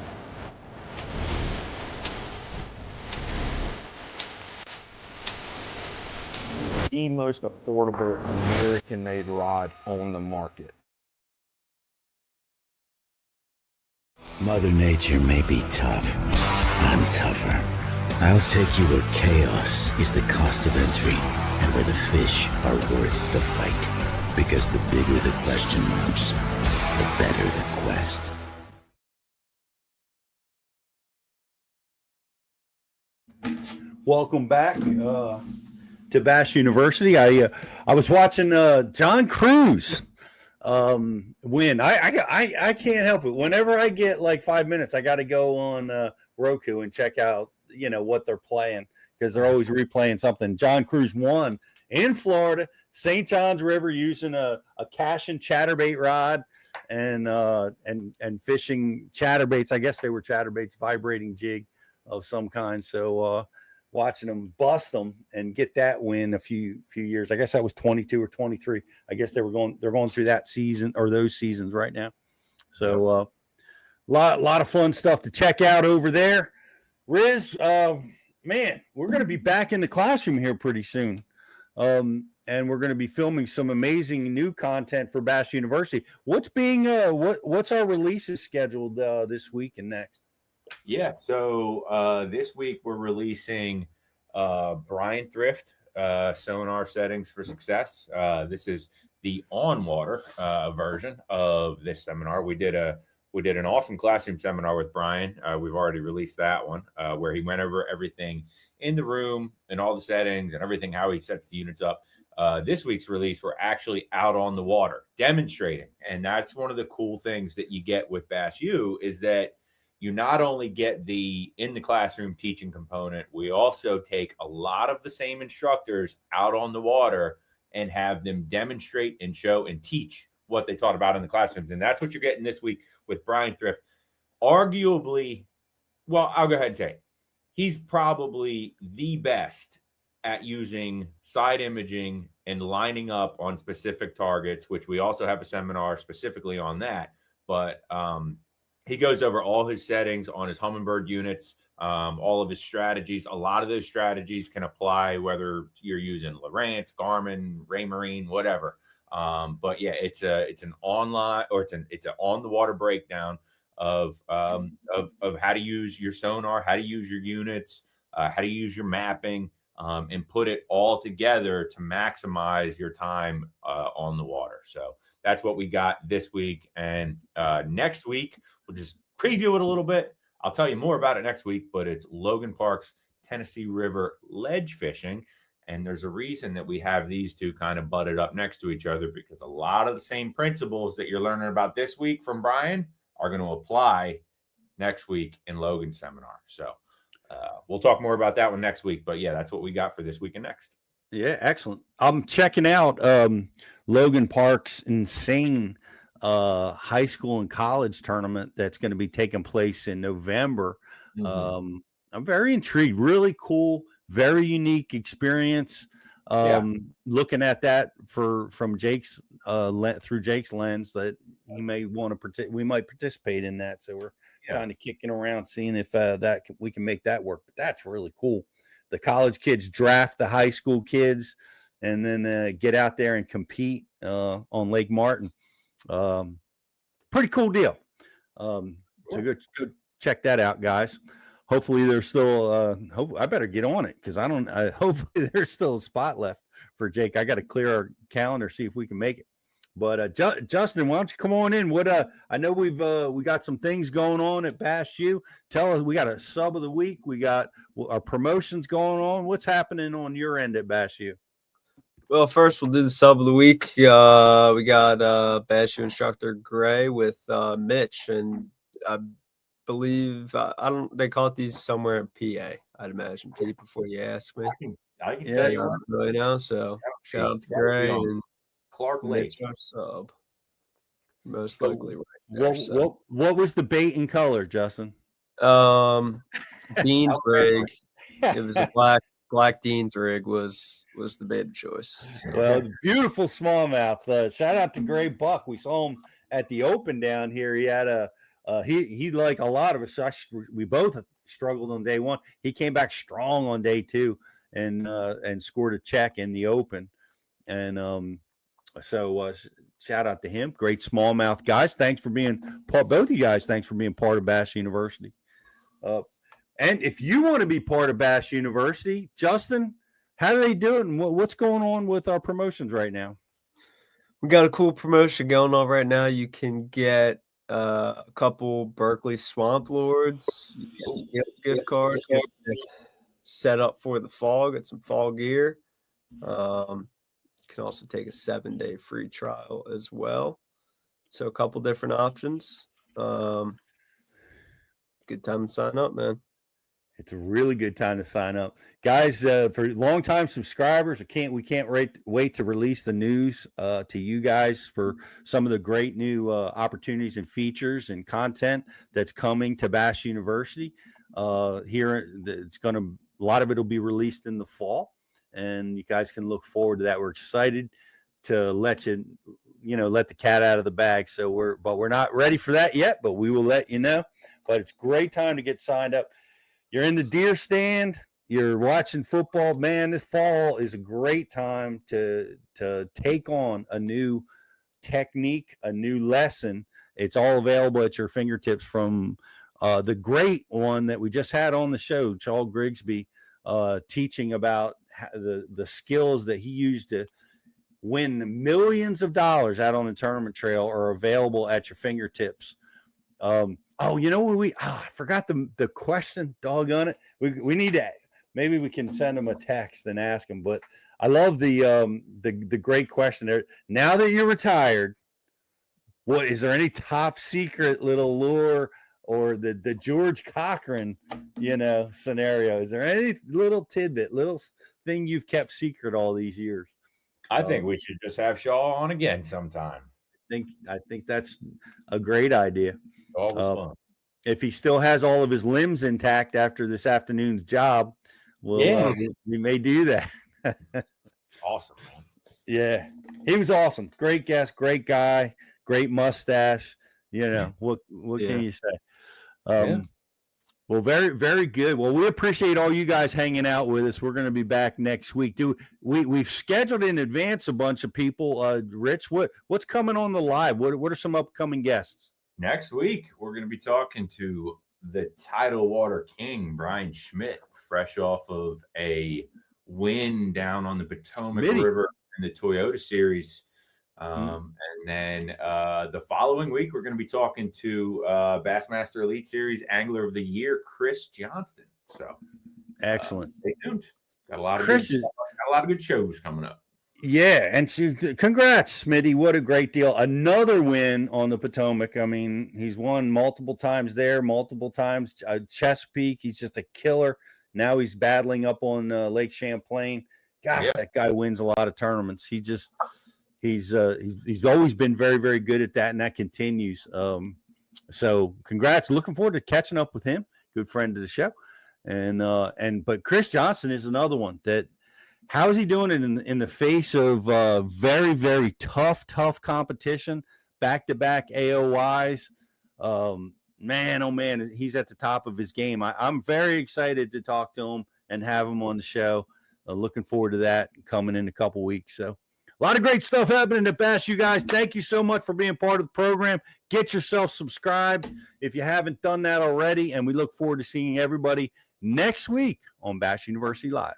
The most affordable American-made rod on the market. Mother Nature may be tough. I'm tougher. I'll take you where chaos is the cost of entry and where the fish are worth the fight. Because the bigger the question marks, the better the quest. Welcome back to Bass University. I was watching John Cruz win. I can't help it. Whenever I get like 5 minutes, I got to go on Roku and check out what they're playing, because they're always replaying something. John Cruz won in Florida, St. John's River, using a cash and chatterbait rod and fishing chatterbaits. I guess they were chatterbaits, vibrating jig of some kind. So watching them bust them and get that win a few years. I guess that was 22 or 23. I guess they're going through that season or those seasons right now. So lot of fun stuff to check out over there. Riz, man, we're going to be back in the classroom here pretty soon. And we're going to be filming some amazing new content for Bass University. What's our releases scheduled this week and next? Yeah, so this week we're releasing Brian Thrift sonar settings for success. This is the on-water version of this seminar. We did an awesome classroom seminar with Brian. We've already released that one where he went over everything in the room and all the settings and everything, how he sets the units up. This week's release, we're actually out on the water demonstrating. And that's one of the cool things that you get with Bass U, is that you not only get the in the classroom teaching component, we also take a lot of the same instructors out on the water and have them demonstrate and show and teach what they taught about in the classrooms. And that's what you're getting this week with Brian Thrift. Arguably, well, I'll go ahead and say it. He's probably the best at using side imaging and lining up on specific targets, which we also have a seminar specifically on that. But he goes over all his settings on his Humminbird units, all of his strategies. A lot of those strategies can apply whether you're using Lowrance, Garmin, Raymarine, whatever. But yeah, it's an online, or it's an on the water breakdown of how to use your sonar, how to use your units, how to use your mapping, and put it all together to maximize your time on the water. So that's what we got this week. And next week, we'll just preview it a little bit. I'll tell you more about it next week, but it's Logan Park's Tennessee River ledge fishing. And there's a reason that we have these two kind of butted up next to each other, because a lot of the same principles that you're learning about this week from Brian are going to apply next week in Logan's seminar. So we'll talk more about that one next week. But yeah, that's what we got for this week and next. Yeah, excellent. I'm checking out Logan Park's insane high school and college tournament that's going to be taking place in November. Mm-hmm. I'm very intrigued. Really cool, very unique experience. Looking at that from Jake's through Jake's lens, that he may want to we might participate in that. So we're kind of kicking around, seeing if we can make that work. But that's really cool. The college kids draft the high school kids, and then get out there and compete on Lake Martin. Pretty cool deal. So go check that out, guys. Hopefully there's still I better get on it, because hopefully there's still a spot left for Jake. I got to clear our calendar, see if we can make it. But Justin, why don't you come on in? What I know we got some things going on at Bash U. Tell us, we got a sub of the week. We got our promotions going on. What's happening on your end at Bash U? Well, first we'll do the sub of the week. We got Bash U instructor Gray with Mitch, and I believe they call it these somewhere in PA. I'd imagine, Pete, before you ask me. I can tell you what. Really know. So shout out to Gray and Clark Lake. Mitch, our sub. Most likely right there. What was the bait and color, Justin? Dean's rig. It was a black Dean's rig was the bait of choice. So. Well, beautiful smallmouth. Shout out to Gray Buck. We saw him at the Open down here. He had he like a lot of us. We both struggled on day one. He came back strong on day two and scored a check in the Open. And so shout out to him. Great smallmouth guys. Thanks for being both of you guys. Thanks for being part of Bass University. And if you want to be part of Bass University, Justin, how do they do it? And what's going on with our promotions right now? We got a cool promotion going on right now. You can get a couple Berkeley Swamp Lords. You get a gift card. Set up for the fall. Get some fall gear. You can also take a 7-day free trial as well. So a couple different options. Good time to sign up, man. It's a really good time to sign up, guys. For longtime subscribers, we can't wait to release the news to you guys for some of the great new opportunities and features and content that's coming to Bass University. Here, a lot of it will be released in the fall, and you guys can look forward to that. We're excited to let the cat out of the bag. So we're not ready for that yet, but we will let you know. But it's a great time to get signed up. You're in the deer stand, you're watching football, man. This fall is a great time to take on a new technique, a new lesson. It's all available at your fingertips from the great one that we just had on the show, Shaw Grigsby, teaching about the skills that he used to win millions of dollars out on the tournament trail are available at your fingertips. I forgot the question. Doggone it. We need to, maybe we can send him a text and ask him. But I love the great question there. Now that you're retired, what is there any top secret little lure or the George Cochran, scenario? Is there any little tidbit, little thing you've kept secret all these years? I think we should just have Shaw on again sometime. I think that's a great idea. Always fun. If he still has all of his limbs intact after this afternoon's job, we may do that. Awesome, man. Yeah, he was awesome. Great guest, great guy, great mustache. What can you say? Well, very, very good. Well, we appreciate all you guys hanging out with us. We're going to be back next week. We've scheduled in advance a bunch of people. Rich, what's coming on the live? What are some upcoming guests? Next week, we're going to be talking to the Tidal Water King, Brian Schmidt, fresh off of a win down on the Potomac River in the Toyota Series. And then the following week, we're going to be talking to Bassmaster Elite Series Angler of the Year, Chris Johnston. So excellent. Stay tuned. Got a lot of good shows coming up. Yeah, and congrats, Smitty. What a great deal. Another win on the Potomac. I mean, he's won multiple times there, multiple times. Chesapeake, he's just a killer. Now he's battling up on Lake Champlain. Gosh, that guy wins a lot of tournaments. He's always been very, very good at that, and that continues. So congrats. Looking forward to catching up with him. Good friend of the show. But Chris Johnston is another one that, how is he doing it in the face of very, very tough competition, back-to-back AOYs? Man, oh, man, he's at the top of his game. I'm very excited to talk to him and have him on the show. Looking forward to that coming in a couple weeks. So a lot of great stuff happening at Bass. You guys, thank you so much for being part of the program. Get yourself subscribed if you haven't done that already, and we look forward to seeing everybody next week on Bass University Live.